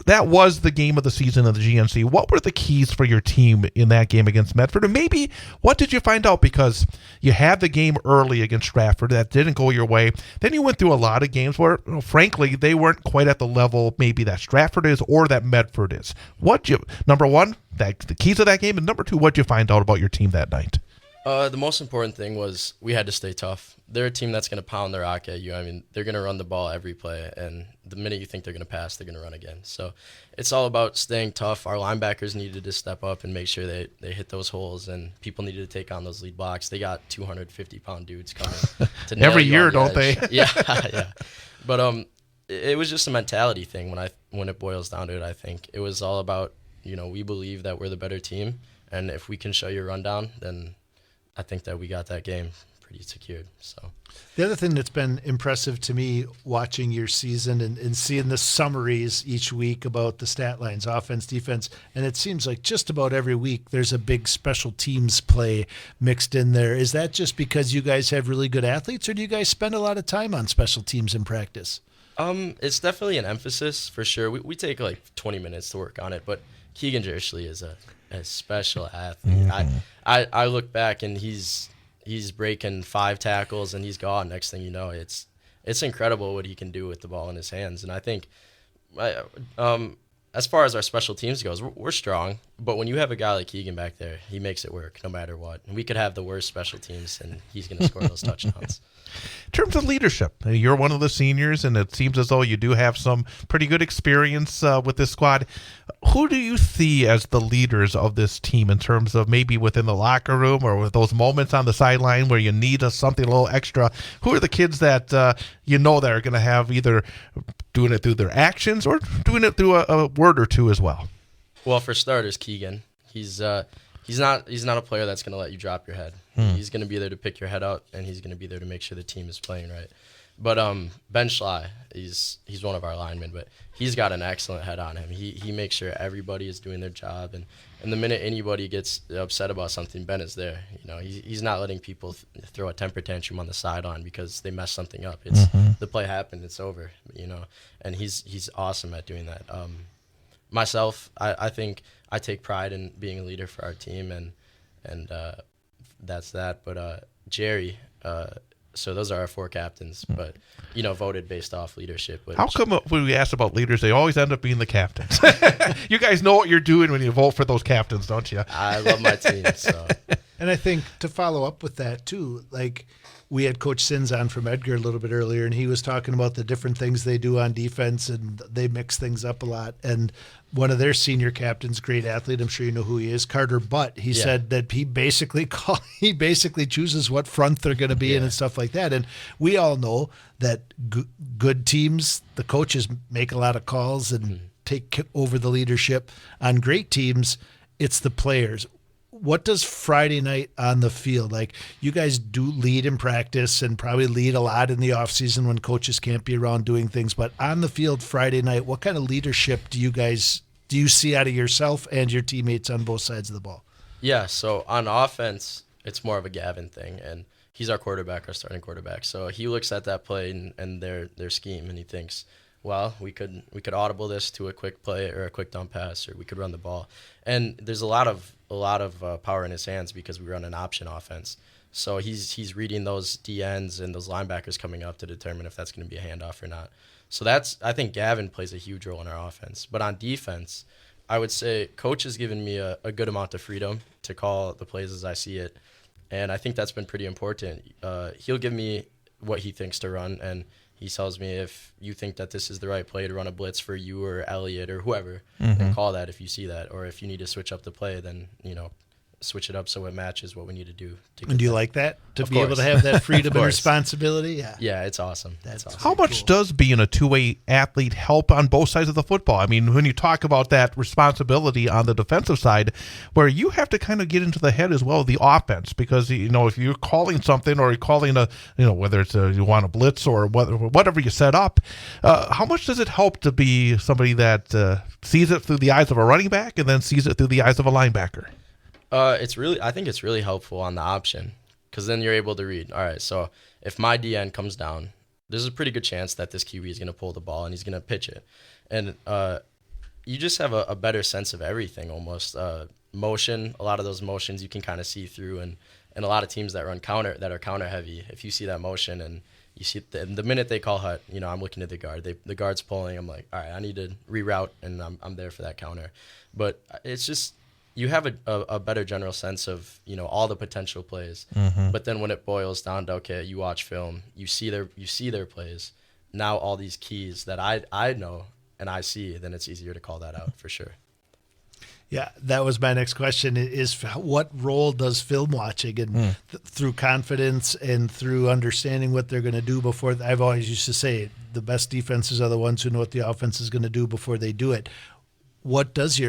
that was the game of the season of the GNC. What were the keys for your team in that game against Medford? And maybe what did you find out? Because you had the game early against Stratford. That didn't go your way. Then you went through a lot of games where, frankly, they weren't quite at the level maybe that Stratford is or that Medford is. Number one, the keys of that game, and number two, what'd you find out about your team that night? The most important thing was we had to stay tough. They're a team that's going to pound their rock at you. I mean, they're going to run the ball every play, and the minute you think they're going to pass, they're going to run again. So it's all about staying tough. Our linebackers needed to step up and make sure they hit those holes, and people needed to take on those lead blocks. They got 250-pound dudes coming to nail every you year, on the don't edge. they? Yeah. But it was just a mentality thing when it boils down to it. I think it was all about, we believe that we're the better team, and if we can show you a rundown, then I think that we got that game pretty secured. So the other thing that's been impressive to me watching your season and seeing the summaries each week about the stat lines, offense, defense, and it seems like just about every week there's a big special teams play mixed in there. Is that just because you guys have really good athletes, or do you guys spend a lot of time on special teams in practice? It's definitely an emphasis for sure. We take 20 minutes to work on it, but Keegan Jersley is a special athlete. Mm-hmm. I look back and he's breaking 5 tackles and he's gone. Next thing you know, it's incredible what he can do with the ball in his hands. And I think as far as our special teams goes, we're strong. But when you have a guy like Keegan back there, he makes it work no matter what. And we could have the worst special teams and he's going to score those touchdowns. In terms of leadership, you're one of the seniors, and it seems as though you do have some pretty good experience with this squad. Who do you see as the leaders of this team in terms of maybe within the locker room or with those moments on the sideline where you need something a little extra? Who are the kids that that are going to have either doing it through their actions or doing it through a word or two as well? Well, for starters, Keegan. He's not a player that's going to let you drop your head. He's going to be there to pick your head up, and he's going to be there to make sure the team is playing right. But Ben Schley, he's one of our linemen, but he's got an excellent head on him. He makes sure everybody is doing their job, and the minute anybody gets upset about something, Ben is there. He's not letting people throw a temper tantrum on the sideline because they mess something up. It's the play happened, it's over. And he's awesome at doing that. Myself, I think I take pride in being a leader for our team, and that's that. But Jerry. So those are our 4 captains, but, voted based off leadership. How come when we ask about leaders, they always end up being the captains? You guys know what you're doing when you vote for those captains, don't you? I love my team. So. And I think to follow up with that, too, like we had Coach Sinz on from Edgar a little bit earlier, and he was talking about the different things they do on defense, and they mix things up a lot. And one of their senior captains, great athlete, I'm sure you know who he is, Carter Butt, he said that he basically chooses what front they're going to be in and stuff like that. And we all know that good teams, the coaches make a lot of calls and take over the leadership. On great teams, it's the players. What does Friday night on the field, like you guys do lead in practice and probably lead a lot in the off season when coaches can't be around doing things, but on the field Friday night, what kind of leadership do you see out of yourself and your teammates on both sides of the ball? Yeah, so on offense, it's more of a Gavin thing, and he's our quarterback, our starting quarterback. So he looks at that play and their scheme, and he thinks, well, we could audible this to a quick play or a quick dump pass, or we could run the ball. And there's a lot of power in his hands because we run an option offense. So he's reading those DNs and those linebackers coming up to determine if that's going to be a handoff or not. So I think Gavin plays a huge role in our offense. But on defense, I would say Coach has given me a good amount of freedom to call the plays as I see it. And I think that's been pretty important. He'll give me what he thinks to run, and he tells me if you think that this is the right play to run a blitz for you or Elliott or whoever, then call that if you see that. Or if you need to switch up the play, then, switch it up so it matches what we need to do. And do you like that? To be able to have that freedom and responsibility? Yeah. Yeah, it's awesome. That's awesome. How much does being a two-way athlete help on both sides of the football? I mean, when you talk about that responsibility on the defensive side, where you have to kind of get into the head as well of the offense, because, if you're calling something or you're calling whether it's you want a blitz or whatever you set up, how much does it help to be somebody that sees it through the eyes of a running back and then sees it through the eyes of a linebacker? I think it's really helpful on the option, because then you're able to read, all right, so if my DN comes down, there's a pretty good chance that this QB is going to pull the ball and he's going to pitch it. And you just have a better sense of everything almost. Motion, a lot of those motions you can kind of see through, and a lot of teams that run counter, that are counter heavy, if you see that motion and you see the minute they call hut, I'm looking at the guard. The guard's pulling, I'm like, all right, I need to reroute, and I'm there for that counter. But it's just, you have a better general sense of all the potential plays, but then when it boils down to, okay, you watch film, you see their plays, now all these keys that I know and I see, then it's easier to call that out for sure. Yeah, that was my next question, is what role does film watching and through confidence and through understanding what they're going to do before? I've always used to say the best defenses are the ones who know what the offense is going to do before they do it. What does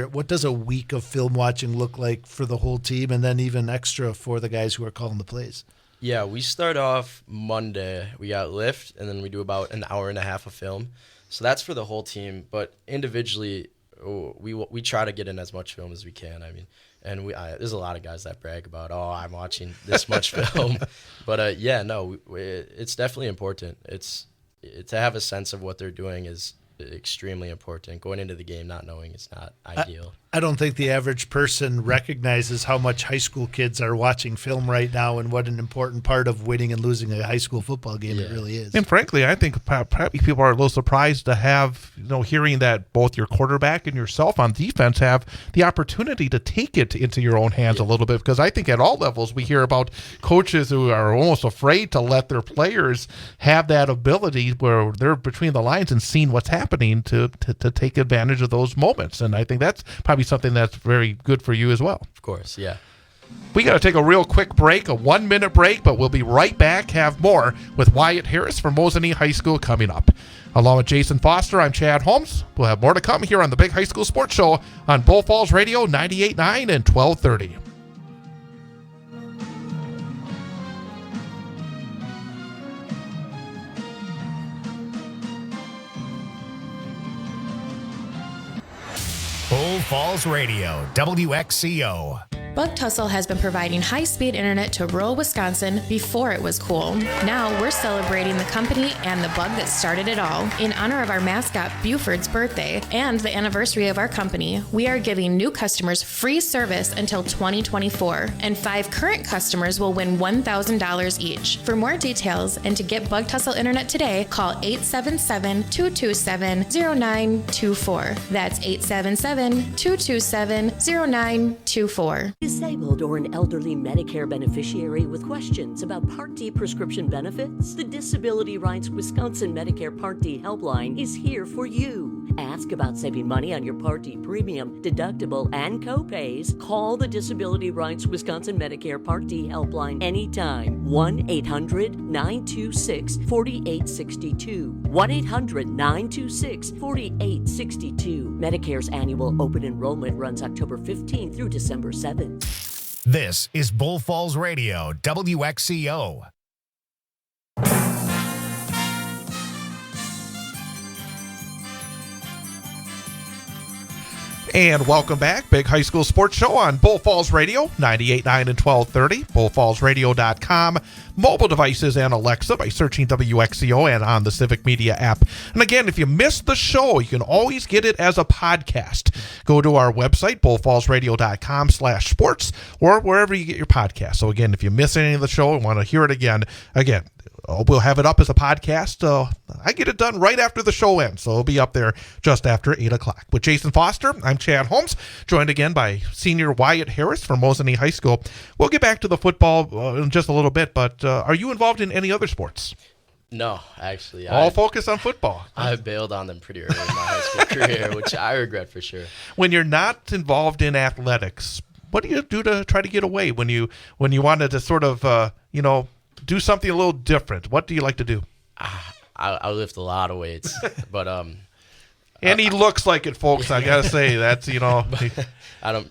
a week of film watching look like for the whole team, and then even extra for the guys who are calling the plays? Yeah, we start off Monday. We got lift, and then we do about an hour and a half of film. So that's for the whole team. But individually, we try to get in as much film as we can. I mean, and there's a lot of guys that brag about, I'm watching this much film. But it's definitely important. To have a sense of what they're doing is extremely important. Going into the game not knowing is not ideal. I don't think the average person recognizes how much high school kids are watching film right now and what an important part of winning and losing a high school football game it really is. And frankly, I think probably people are a little surprised to have, hearing that both your quarterback and yourself on defense have the opportunity to take it into your own hands a little bit, because I think at all levels we hear about coaches who are almost afraid to let their players have that ability where they're between the lines and seeing what's happening to take advantage of those moments. And I think that's probably something that's very good for you as well. Of course, yeah. We got to take a real quick break, a 1-minute break, but we'll be right back. Have more with Wyatt Harris from Mosine High School coming up. Along with Jason Foster, I'm Chad Holmes. We'll have more to come here on the Big High School Sports Show on Bull Falls Radio 98.9 and 1230. Bull Falls Radio, WXCO. Bug Tussle has been providing high-speed internet to rural Wisconsin before it was cool. Now we're celebrating the company and the bug that started it all. In honor of our mascot Buford's birthday and the anniversary of our company, we are giving new customers free service until 2024, and 5 current customers will win $1,000 each. For more details and to get Bug Tussle internet today, call 877-227-0924. That's 877-227-0924. Disabled or an elderly Medicare beneficiary with questions about Part D prescription benefits? The Disability Rights Wisconsin Medicare Part D helpline is here for you. Ask about saving money on your Part D premium, deductible, and copays. Call the Disability Rights Wisconsin Medicare Part D helpline anytime. 1-800-926-4862. 1-800-926-4862. Medicare's annual open enrollment runs October 15th through December 7th. This is Bull Falls Radio, WXCO. And welcome back. Big High School Sports Show on Bull Falls Radio, 98.9 and 1230, bullfallsradio.com, mobile devices, and Alexa by searching WXCO and on the Civic Media app. And again, if you missed the show, you can always get it as a podcast. Go to our website, bullfallsradio.com/sports, or wherever you get your podcast. So again, if you miss any of the show and want to hear it again, we'll have it up as a podcast. I get it done right after the show ends, so it'll be up there just after 8 o'clock. With Jason Foster, I'm Chad Holmes, joined again by senior Wyatt Harris from Mosine High School. We'll get back to the football in just a little bit, but are you involved in any other sports? No, actually. All focus on football. I bailed on them pretty early in my high school career, which I regret for sure. When you're not involved in athletics, what do you do to try to get away when you wanted to sort of, do something a little different? What do you like to do? I lift a lot of weights, but and he looks like it, folks. I gotta say that's I don't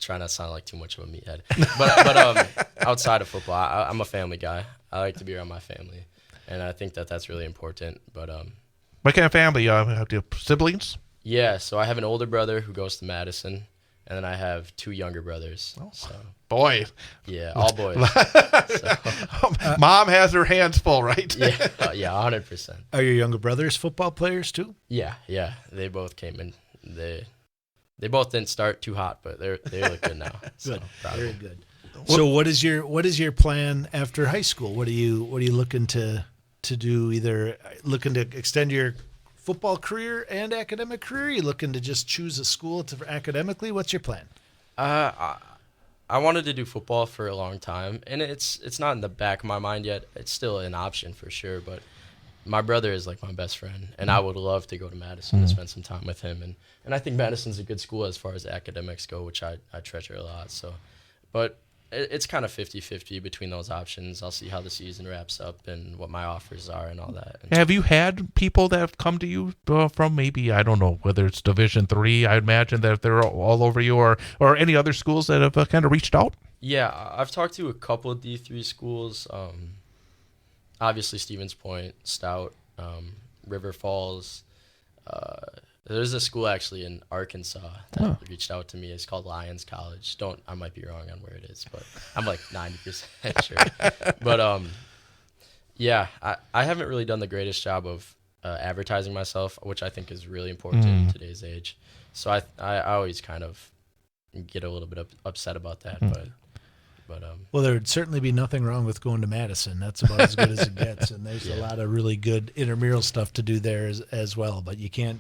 try not to sound like too much of a meathead, but outside of football, I'm a family guy. I like to be around my family, and I think that's really important. But what kind of family? Do you have siblings? Yeah, so I have an older brother who goes to Madison, and then I have 2 younger brothers. Oh, so. Boy. Yeah, all boys. Mom has her hands full, right? Yeah, 100%. Are your younger brothers football players too? Yeah. They both came in. They both didn't start too hot, but they look good now. Good, so very good. So what is your plan after high school? What are you looking to do? Either looking to extend your football career and academic career? Are you looking to just choose a school academically? What's your plan? I wanted to do football for a long time, and it's not in the back of my mind yet. It's still an option for sure, but my brother is like my best friend, and I would love to go to Madison and spend some time with him. And I think Madison's a good school as far as academics go, which I treasure a lot. So, but it's kind of 50-50 between those options. I'll see how the season wraps up and what my offers are and all that. Have you had people that have come to you from maybe, I don't know, whether it's Division III, I imagine that they're all over you, or any other schools that have kind of reached out? Yeah, I've talked to a couple of D3 schools. Obviously, Stevens Point, Stout, River Falls. There's a school actually in Arkansas that reached out to me. It's called Lions College. I might be wrong on where it is, but I'm like 90% sure. But yeah, I haven't really done the greatest job of advertising myself, which I think is really important in today's age. So I always kind of get a little bit upset about that, but well, there would certainly be nothing wrong with going to Madison. That's about as good as it gets, and there's a lot of really good intramural stuff to do there as well. But you can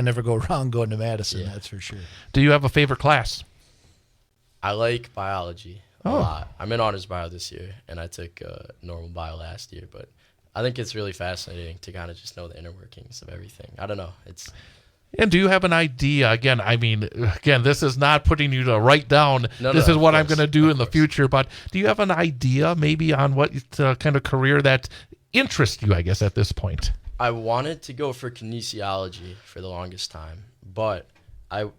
never go wrong going to Madison. That's for sure. Do you have a favorite class? I like biology a lot. I'm in honors bio this year, and I took normal bio last year. But I think it's really fascinating to kind of just know the inner workings of everything. I don't know. And do you have an idea? Again, this is not putting you to write down, this is what I'm going to do in the future, but do you have an idea maybe on what kind of career that interests you, I guess, at this point? I wanted to go for kinesiology for the longest time, but I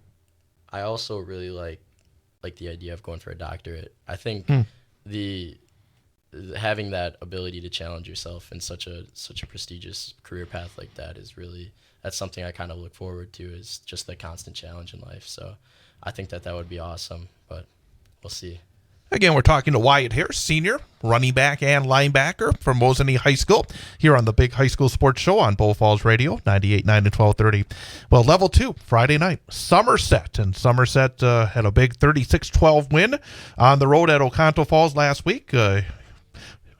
also really like the idea of going for a doctorate. I think the having that ability to challenge yourself in such a prestigious career path like that that's something I kind of look forward to, is just the constant challenge in life. So I think that would be awesome, but we'll see. Again, we're talking to Wyatt Harris, senior, running back and linebacker from Mosine High School, here on the Big High School Sports Show on Bull Falls Radio, 98.9 and 1230. Well, Level 2, Friday night, Somerset. And Somerset had a big 36-12 win on the road at Oconto Falls last week.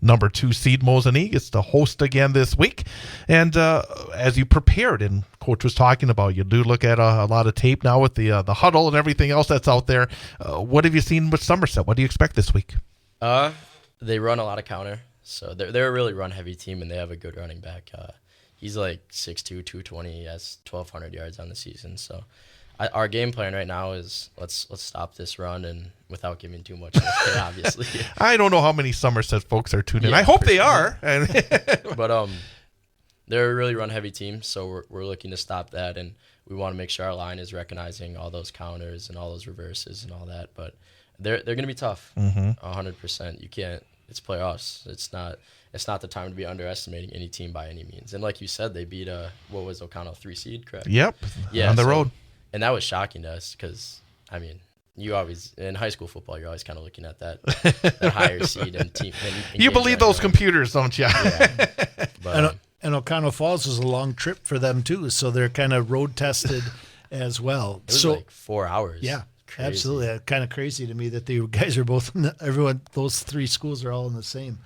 Number 2 seed Mosine gets to host again this week. And as you prepared, and Coach was talking about, you do look at a lot of tape now with the huddle and everything else that's out there. What have you seen with Somerset? What do you expect this week? They run a lot of counter. So they're a really run-heavy team, and they have a good running back. He's like 6'2", 220. He has 1,200 yards on the season. So our game plan right now is let's stop this run, and without giving too much away, obviously. I don't know how many Somerset folks are tuned in. I hope they are. But they're a really run-heavy team, so we're looking to stop that, and we want to make sure our line is recognizing all those counters and all those reverses and all that. But they're going to be tough, 100%. You can't. It's playoffs. It's not the time to be underestimating any team by any means. And like you said, they beat what was Oconto 3 seed, correct? Yep. Yeah, on the road. And that was shocking to us because, I mean, you always, in high school football, you're always kind of looking at that higher seed and team. And you believe those computers, don't you? Yeah. But, and Oconto Falls was a long trip for them, too, so they're kind of road tested as well. It was like 4 hours. Yeah, crazy. Absolutely. Kind of crazy to me that the guys are both, those 3 schools are all in the same.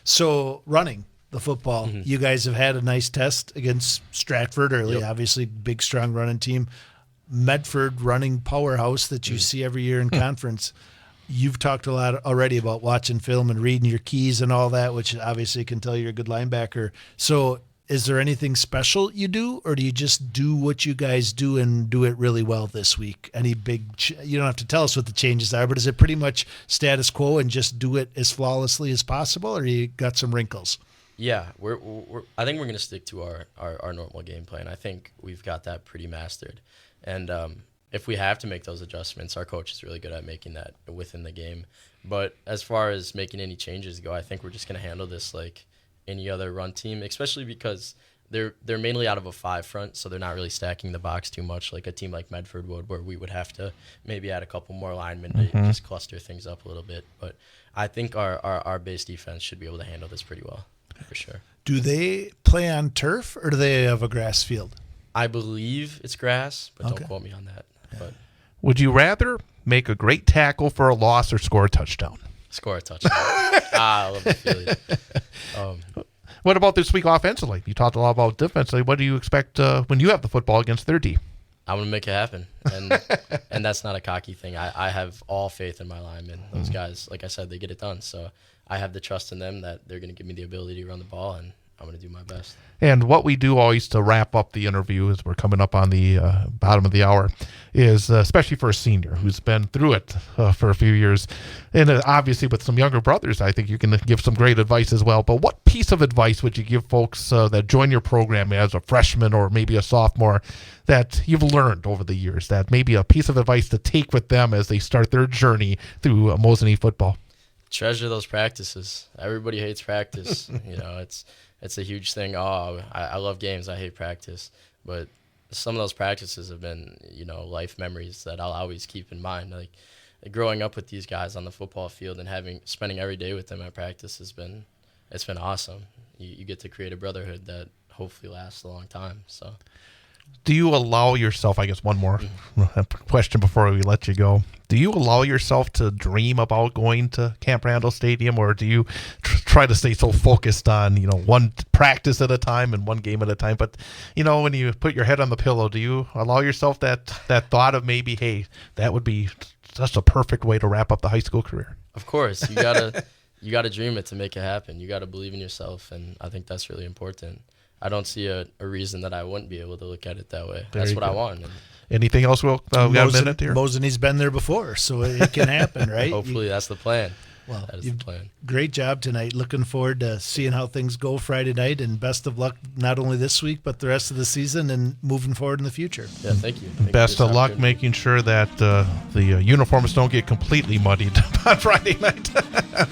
So running the football, you guys have had a nice test against Stratford early, obviously big, strong running team. Medford running powerhouse that you see every year in conference. You've talked a lot already about watching film and reading your keys and all that, which obviously can tell you're a good linebacker. So is there anything special you do, or do you just do what you guys do and do it really well this week? Any big, you don't have to tell us what the changes are, but is it pretty much status quo and just do it as flawlessly as possible, or you got some wrinkles? Yeah, I think we're going to stick to our normal game plan. I think we've got that pretty mastered. And if we have to make those adjustments, our coach is really good at making that within the game. But as far as making any changes go, I think we're just going to handle this like any other run team, especially because they're mainly out of a 5 front, so they're not really stacking the box too much like a team like Medford would, where we would have to maybe add a couple more linemen to just cluster things up a little bit. But I think our base defense should be able to handle this pretty well, for sure. Do they play on turf, or do they have a grass field? I believe it's grass, but don't quote me on that. But would you rather make a great tackle for a loss or score a touchdown? Score a touchdown. I love the feeling. What about this week offensively? You talked a lot about defensively. What do you expect when you have the football against their D? I'm going to make it happen. And that's not a cocky thing. I have all faith in my linemen. Those guys, like I said, they get it done. So I have the trust in them that they're going to give me the ability to run the ball, and I'm going to do my best. And what we do always to wrap up the interview, as we're coming up on the bottom of the hour, is especially for a senior who's been through it for a few years, and obviously with some younger brothers, I think you can give some great advice as well. But what piece of advice would you give folks that join your program as a freshman or maybe a sophomore that you've learned over the years, that maybe a piece of advice to take with them as they start their journey through Mosine football? Treasure those practices. Everybody hates practice. It's a huge thing. I love games. I hate practice. But some of those practices have been, life memories that I'll always keep in mind. Like growing up with these guys on the football field and spending every day with them at practice it's been awesome. You get to create a brotherhood that hopefully lasts a long time. So, do you allow yourself, I guess one more question before we let you go, do you allow yourself to dream about going to Camp Randall Stadium, or do you try to stay so focused on, one practice at a time and one game at a time? But, when you put your head on the pillow, do you allow yourself that thought of maybe, hey, that would be just a perfect way to wrap up the high school career? Of course. You gotta dream it to make it happen. You got to believe in yourself, and I think that's really important. I don't see a reason that I wouldn't be able to look at it that way. That's what I want. Anything else, Will? We got a minute here. Mosine's been there before, so it can happen, right? Hopefully that's the plan. Well, that is the plan. Great job tonight. Looking forward to seeing how things go Friday night, and best of luck not only this week but the rest of the season and moving forward in the future. Yeah, thank you. Thank Best you of luck making sure that the uniforms don't get completely muddied on Friday night.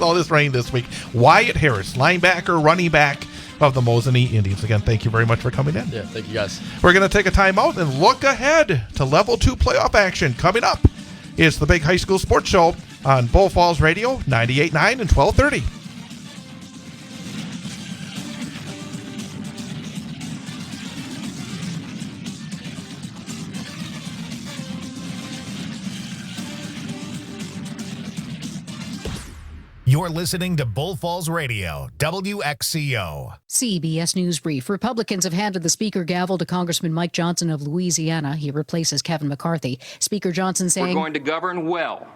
All this rain this week. Wyatt Harris, linebacker, running back of the Mosine Indians. Again, thank you very much for coming in. Yeah, thank you guys. We're going to take a timeout and look ahead to Level 2 playoff action. Coming up is the Big High School Sports Show on Bull Falls Radio, 98.9 and 1230. You're listening to Bull Falls Radio, WXCO. CBS News Brief. Republicans have handed the Speaker gavel to Congressman Mike Johnson of Louisiana. He replaces Kevin McCarthy. Speaker Johnson saying, "We're going to govern well,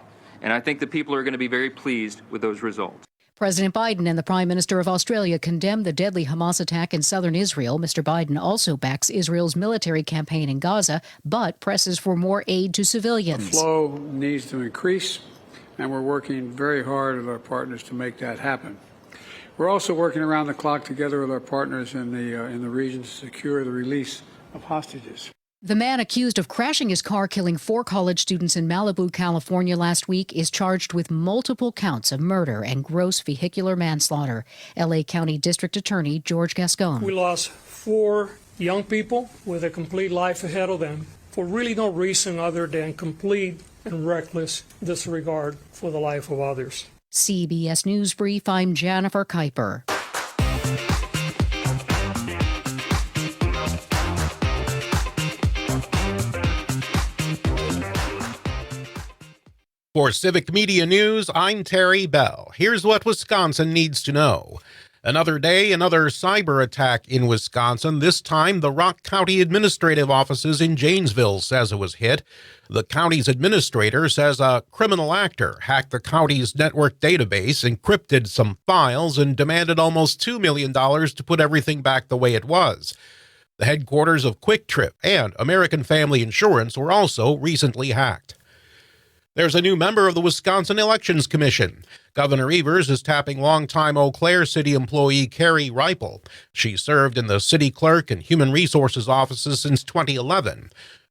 and I think the people are going to be very pleased with those results." President Biden and the Prime Minister of Australia condemned the deadly Hamas attack in southern Israel. Mr. Biden also backs Israel's military campaign in Gaza, but presses for more aid to civilians. The flow needs to increase, and we're working very hard with our partners to make that happen. We're also working around the clock together with our partners in the region to secure the release of hostages. The man accused of crashing his car, killing 4 college students in Malibu, California last week is charged with multiple counts of murder and gross vehicular manslaughter. L.A. County District Attorney George Gascon. We lost 4 young people with a complete life ahead of them for really no reason other than complete and reckless disregard for the life of others. CBS News Brief, I'm Jennifer Kuiper. For Civic Media News, I'm Terry Bell. Here's what Wisconsin needs to know. Another day, another cyber attack in Wisconsin. This time, the Rock County Administrative Offices in Janesville says it was hit. The county's administrator says a criminal actor hacked the county's network database, encrypted some files, and demanded almost $2 million to put everything back the way it was. The headquarters of Quick Trip and American Family Insurance were also recently hacked. There's a new member of the Wisconsin Elections Commission. Governor Evers is tapping longtime Eau Claire City employee Carrie Reipel. She served in the city clerk and human resources offices since 2011.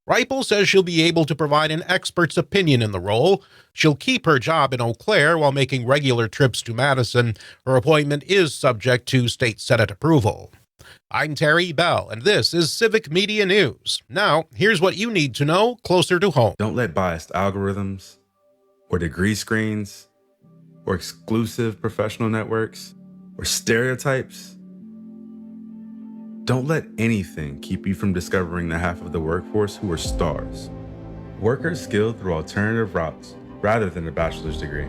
Reipel says she'll be able to provide an expert's opinion in the role. She'll keep her job in Eau Claire while making regular trips to Madison. Her appointment is subject to state Senate approval. I'm Terry Bell, and this is Civic Media News. Now, here's what you need to know closer to home. Don't let biased algorithms or degree screens or exclusive professional networks or stereotypes, don't let anything keep you from discovering the half of the workforce who are stars. Workers skilled through alternative routes rather than a bachelor's degree.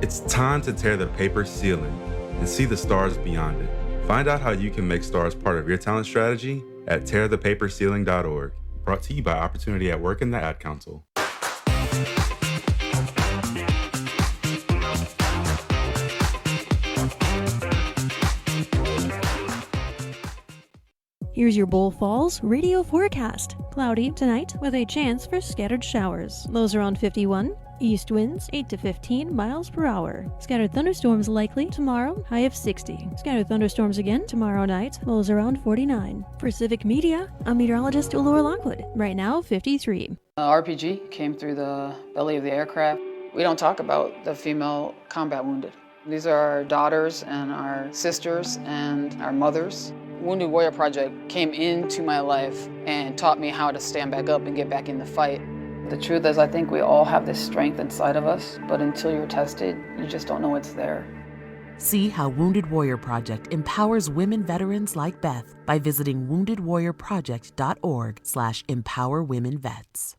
It's time to tear the paper ceiling and see the stars beyond it. Find out how you can make stars part of your talent strategy at tearthepaperceiling.org. Brought to you by Opportunity at Work and the Ad Council. Here's your Bull Falls radio forecast. Cloudy tonight with a chance for scattered showers. Lows around 51. East winds 8 to 15 miles per hour. Scattered thunderstorms likely tomorrow, high of 60. Scattered thunderstorms again tomorrow night, lows around 49. For Civic Media, I'm meteorologist Laura Lockwood. Right now, 53. RPG came through the belly of the aircraft. We don't talk about the female combat wounded. These are our daughters and our sisters and our mothers. Wounded Warrior Project came into my life and taught me how to stand back up and get back in the fight. The truth is, I think we all have this strength inside of us, but until you're tested, you just don't know it's there. See how Wounded Warrior Project empowers women veterans like Beth by visiting woundedwarriorproject.org/empowerwomenvets.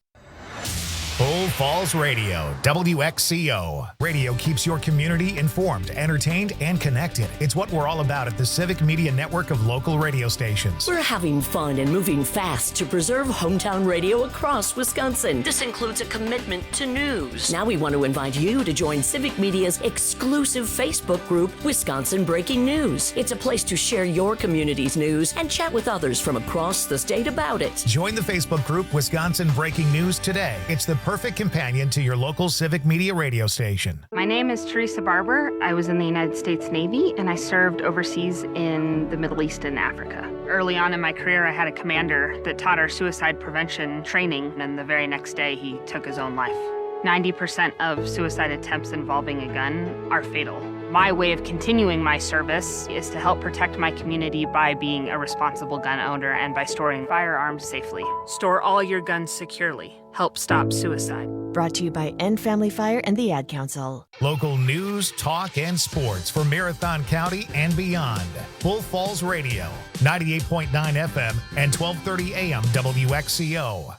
Bull Falls Radio, WXCO. Radio keeps your community informed, entertained, and connected. It's what we're all about at the Civic Media Network of local radio stations. We're having fun and moving fast to preserve hometown radio across Wisconsin. This includes a commitment to news. Now we want to invite you to join Civic Media's exclusive Facebook group, Wisconsin Breaking News. It's a place to share your community's news and chat with others from across the state about it. Join the Facebook group, Wisconsin Breaking News, today. It's the perfect companion to your local Civic Media radio station. My name is Teresa Barber. I was in the United States Navy, and I served overseas in the Middle East and Africa. Early on in my career, I had a commander that taught our suicide prevention training, and the very next day, he took his own life. 90% of suicide attempts involving a gun are fatal. My way of continuing my service is to help protect my community by being a responsible gun owner and by storing firearms safely. Store all your guns securely. Help stop suicide. Brought to you by End Family Fire and the Ad Council. Local news, talk, and sports for Marathon County and beyond. Bull Falls Radio, 98.9 FM and 1230 AM WXCO.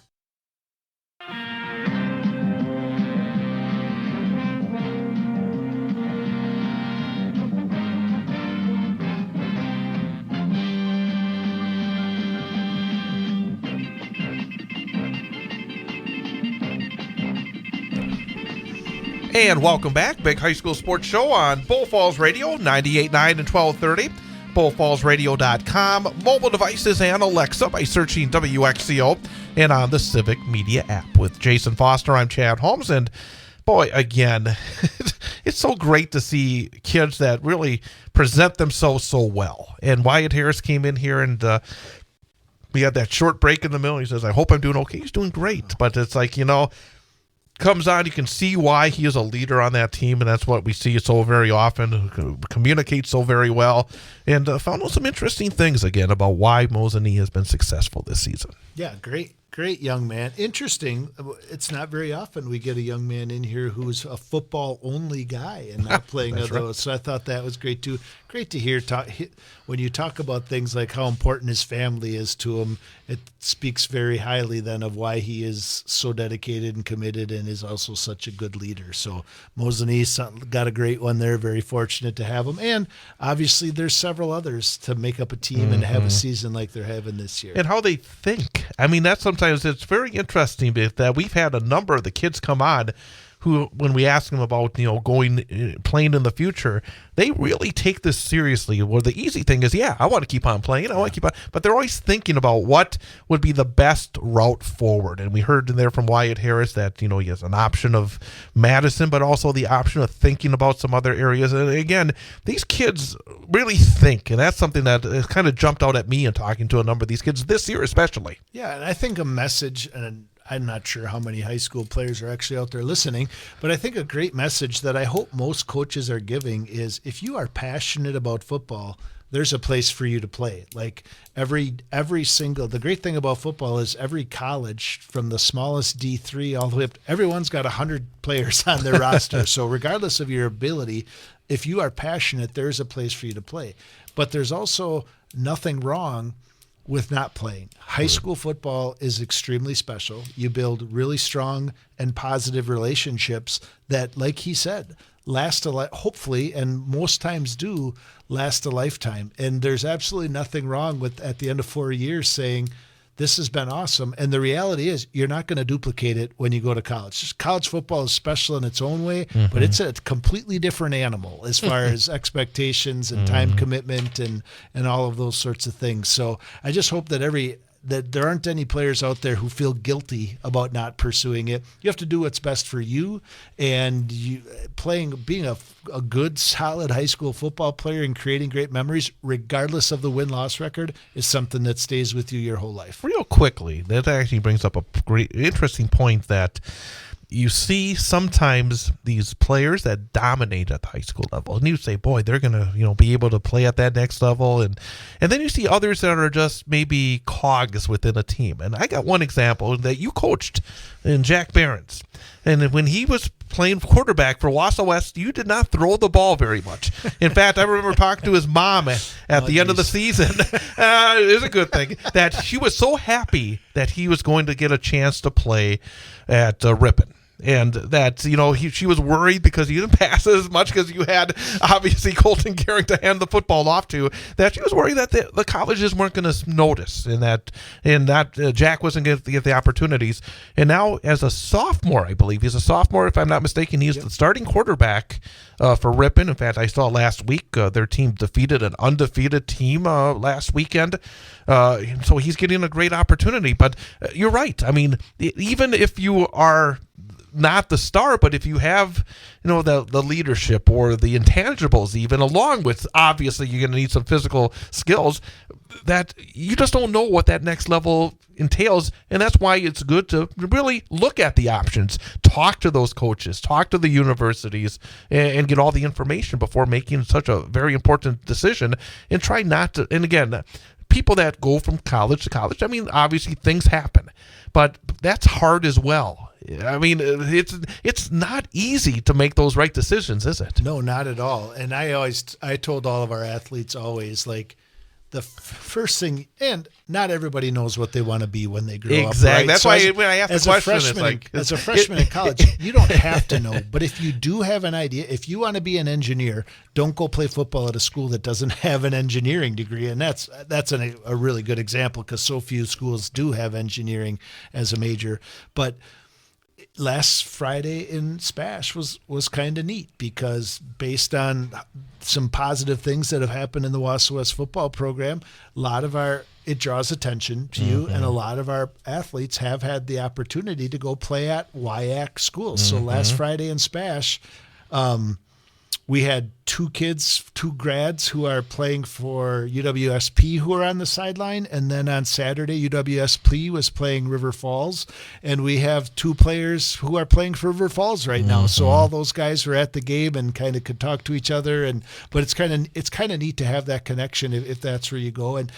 And welcome back. Big High School Sports Show on Bull Falls Radio, 98.9 and 1230. BullFallsRadio.com. Mobile devices and Alexa by searching WXCO and on the Civic Media app. With Jason Foster, I'm Chad Holmes. And boy, again, it's so great to see kids that really present themselves so well. And Wyatt Harris came in here and we had that short break in the middle. He says, I hope I'm doing okay. He's doing great. But it's like, comes on, you can see why he is a leader on that team, and that's what we see so very often, communicates so very well, and found out some interesting things again about why Mosine has been successful this season. Yeah, great young man. Interesting. It's not very often we get a young man in here who's a football-only guy and not playing other. Right. So I thought that was great too. Great to hear when you talk about things like how important his family is to him. It speaks very highly then of why he is so dedicated and committed and is also such a good leader. So Mosine's got a great one there. Very fortunate to have him. And obviously there's several others to make up a team and have a season like they're having this year. And how they think. I mean, that's sometimes it's very interesting that we've had a number of the kids come on who, when we ask them about, playing in the future, they really take this seriously. Well, the easy thing is, I want to keep on playing. I want to keep on. But they're always thinking about what would be the best route forward. And we heard in there from Wyatt Harris that, he has an option of Madison, but also the option of thinking about some other areas. And again, these kids really think. And that's something that has kind of jumped out at me in talking to a number of these kids this year especially. Yeah, and I think a message, and I'm not sure how many high school players are actually out there listening, but I think a great message that I hope most coaches are giving is if you are passionate about football, there's a place for you to play. Like every single, the great thing about football is every college from the smallest D3 all the way up, everyone's got 100 players on their roster. So regardless of your ability, if you are passionate, there's a place for you to play. But there's also nothing wrong with not playing. High school football is extremely special. You build really strong and positive relationships that, like he said, last hopefully, and most times do, last a lifetime. And there's absolutely nothing wrong with, at the end of 4 years, saying, this has been awesome. And the reality is you're not going to duplicate it when you go to college. Just college football is special in its own way, but it's a completely different animal as far as expectations and time commitment and all of those sorts of things. So I just hope that that there aren't any players out there who feel guilty about not pursuing it. You have to do what's best for you, and being a good, solid high school football player and creating great memories, regardless of the win-loss record, is something that stays with you your whole life. Real quickly, that actually brings up a great, interesting point that you see sometimes these players that dominate at the high school level, and you say, boy, they're going to, be able to play at that next level. And then you see others that are just maybe cogs within a team. And I got one example that you coached in Jack Behrens. And when he was playing quarterback for Wausau West, you did not throw the ball very much. In fact, I remember talking to his mom at the end of the season. It was a good thing that she was so happy that he was going to get a chance to play at Ripon. And that, she was worried because he didn't pass as much because you had, obviously, Colton Gehring to hand the football off to, that she was worried that the colleges weren't going to notice and that Jack wasn't going to get the opportunities. And now, as a sophomore, I believe, he's a sophomore, if I'm not mistaken, he's the starting quarterback for Ripon. In fact, I saw last week their team defeated an undefeated team last weekend. So he's getting a great opportunity. But you're right. I mean, even if you are not the star, but if you have, the leadership or the intangibles, even along with, obviously, you're going to need some physical skills, that you just don't know what that next level entails. And that's why it's good to really look at the options, talk to those coaches, talk to the universities, and get all the information before making such a very important decision, and try not to. And again, people that go from college to college, I mean, obviously things happen, but that's hard as well. I mean, it's not easy to make those right decisions, is it? No, not at all. And I told all of our athletes always, like, the first thing, and not everybody knows what they want to be when they grow up. Exactly. Right? That's so why when I ask the question, it's like, as a freshman in college, you don't have to know. But if you do have an idea, if you want to be an engineer, don't go play football at a school that doesn't have an engineering degree. And that's a really good example, because so few schools do have engineering as a major. But last Friday in Spash was kind of neat, because based on some positive things that have happened in the Wausau West football program, it draws attention to you, and a lot of our athletes have had the opportunity to go play at WIAC schools. So last Friday in Spash, we had two grads who are playing for UWSP who are on the sideline. And then on Saturday, UWSP was playing River Falls. And we have two players who are playing for River Falls right now. So all those guys were at the game and kind of could talk to each other. But it's kind of neat to have that connection if that's where you go. And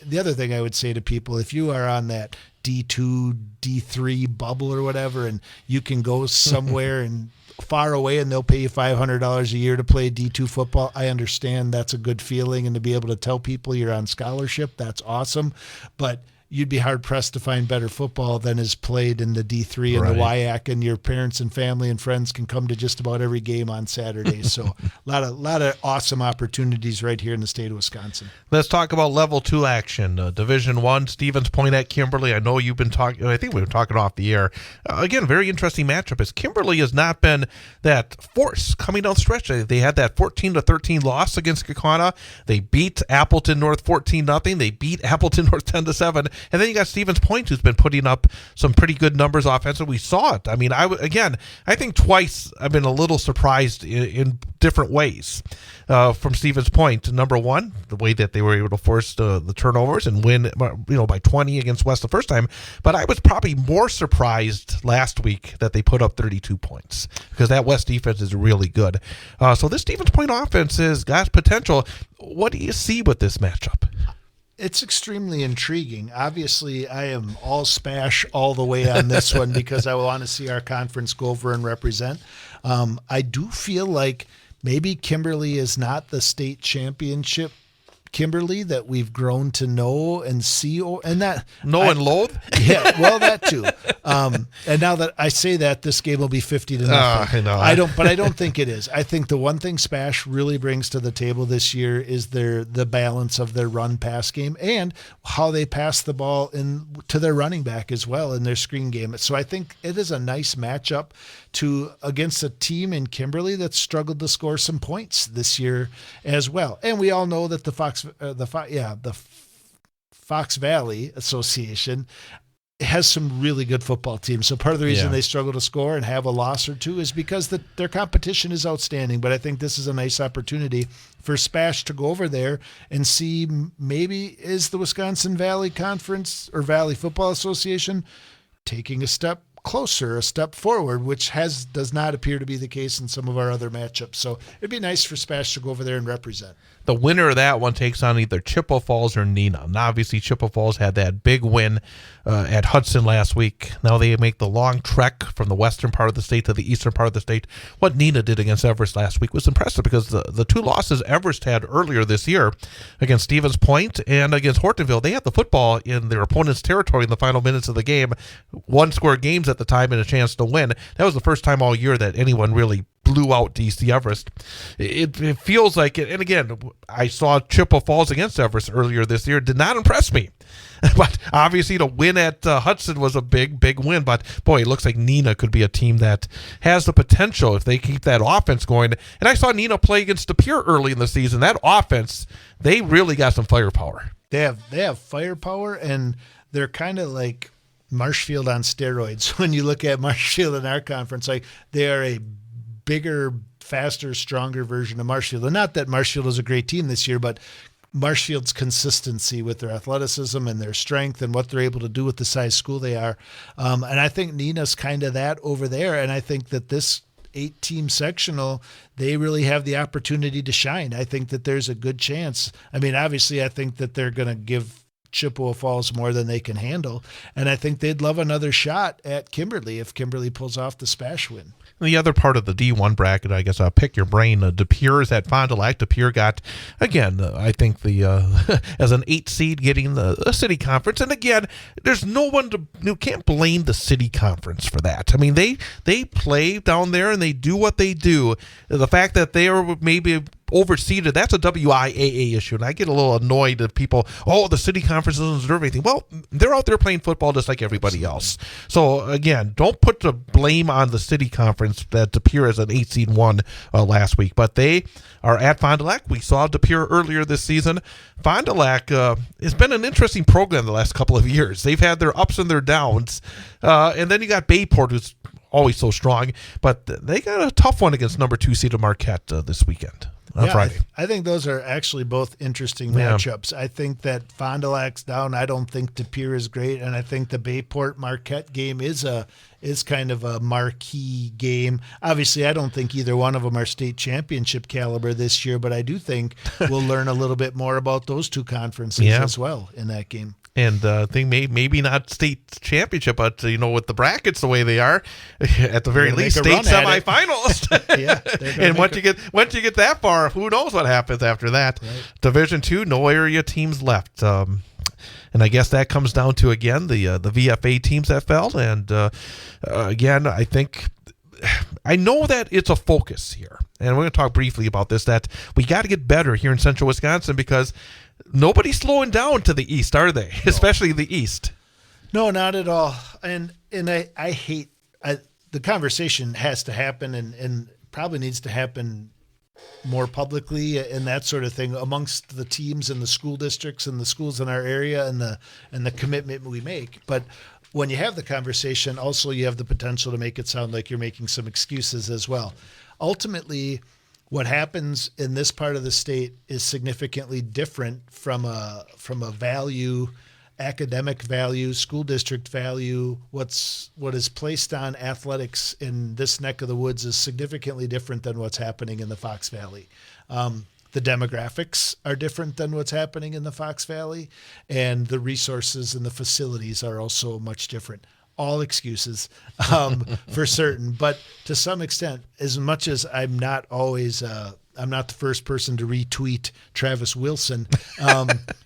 the other thing I would say to people, if you are on that D2, D3 bubble or whatever, and you can go somewhere and far away and they'll pay you $500 a year to play D2 football, I understand that's a good feeling, and to be able to tell people you're on scholarship, that's awesome. But you'd be hard-pressed to find better football than is played in the D3 and the WIAC, and your parents and family and friends can come to just about every game on Saturday. So a lot of awesome opportunities right here in the state of Wisconsin. Let's talk about Level 2 action. Division I, Stevens Point at Kimberly. I know you've been talking, I think we've been talking off the air. Again, very interesting matchup, as Kimberly has not been that force coming down the stretch. They had that 14-13 loss against Kaukauna. They beat Appleton North 14-0. They beat Appleton North 10-7. And then you got Stevens Point, who's been putting up some pretty good numbers offensively. We saw it. I mean, I think twice I've been a little surprised in different ways from Stevens Point. Number one, the way that they were able to force the turnovers and win, by 20 against West the first time. But I was probably more surprised last week that they put up 32 points, because that West defense is really good. So this Stevens Point offense has got potential. What do you see with this matchup? It's extremely intriguing. Obviously, I am all Spash all the way on this one, because I want to see our conference go over and represent. I do feel like maybe Kimberly is not the state championship Kimberly that we've grown to know and see, and that and loathe. Yeah, well, that too. And now that I say that, this game will be 50-0. I know. But I don't think it is. I think the one thing Spash really brings to the table this year is the balance of their run-pass game and how they pass the ball to their running back as well in their screen game. So I think it is a nice matchup against a team in Kimberly that struggled to score some points this year as well. And we all know that the Fox Valley Association has some really good football teams. So part of the reason they struggle to score and have a loss or two is because their competition is outstanding. But I think this is a nice opportunity for Spash to go over there and see, maybe is the Wisconsin Valley Conference or Valley Football Association taking a step closer, a step forward, which does not appear to be the case in some of our other matchups. So it'd be nice for Spash to go over there and represent. The winner of that one takes on either Chippewa Falls or Neenah. And obviously, Chippewa Falls had that big win at Hudson last week. Now they make the long trek from the western part of the state to the eastern part of the state. What Neenah did against Everest last week was impressive because the two losses Everest had earlier this year against Stevens Point and against Hortonville, they had the football in their opponent's territory in the final minutes of the game. One-score games at the time and a chance to win. That was the first time all year that anyone really blew out DC Everest. It feels like it. And again, I saw Chippewa Falls against Everest earlier this year. Did not impress me. But obviously to win at Hudson was a big win. But boy, it looks like Neenah could be a team that has the potential if they keep that offense going. And I saw Neenah play against De Pere early in the season. That offense, they really got some firepower. They have firepower, and they're kind of like Marshfield on steroids. When you look at Marshfield in our conference, like they are a bigger, faster, stronger version of Marshfield. And not that Marshfield is a great team this year, but Marshfield's consistency with their athleticism and their strength and what they're able to do with the size school they are. And I think Neenah's kind of that over there. And I think that this 8-team sectional, they really have the opportunity to shine. I think that there's a good chance. I mean, obviously, I think that they're going to give Chippewa Falls more than they can handle. And I think they'd love another shot at Kimberly if Kimberly pulls off the Spash win. The other part of the D1 bracket, I guess I'll pick your brain. De Pere is at Fond du Lac. De Pere got, again, I think as an 8 seed getting the city conference. And again, there's no one you can't blame the city conference for that. I mean, they play down there and they do what they do. The fact that they are maybe overseeded, that's a WIAA issue. And I get a little annoyed at people, the city conference doesn't deserve anything. Well, they're out there playing football just like everybody else. So again, don't put the blame on the city conference that De Pere as an 8 seed won last week. But they are at Fond du Lac. We saw De Pere earlier this season. Fond du Lac has been an interesting program the last couple of years. They've had their ups and their downs. And then you got Bayport, who's always so strong. But they got a tough one against number 2 seed Marquette this weekend. Friday. I think those are actually both interesting matchups. I think that Fond du Lac's down. I don't think De Pere is great, and I think the Bayport Marquette game is kind of a marquee game. Obviously, I don't think either one of them are state championship caliber this year, but I do think we'll learn a little bit more about those two conferences as well in that game. And I think maybe not state championship, but with the brackets the way they are, at the very least, state semifinals. And once you get that far, who knows what happens after that? Right. Division II, no area teams left. And I guess that comes down to again the VFA teams that fell. And again, I know that it's a focus here, and we're going to talk briefly about this. That we got to get better here in Central Wisconsin because nobody's slowing down to the east, are they? No. Especially the east. No, not at all. And I hate the conversation has to happen and probably needs to happen more publicly and that sort of thing amongst the teams and the school districts and the schools in our area and the commitment we make. But when you have the conversation, also you have the potential to make it sound like you're making some excuses as well. Ultimately, what happens in this part of the state is significantly different from a value, academic value, school district value. What is placed on athletics in this neck of the woods is significantly different than what's happening in the Fox Valley. The demographics are different than what's happening in the Fox Valley, and the resources and the facilities are also much different. All excuses for certain, but to some extent, as much as I'm not always, I'm not the first person to retweet Travis Wilson.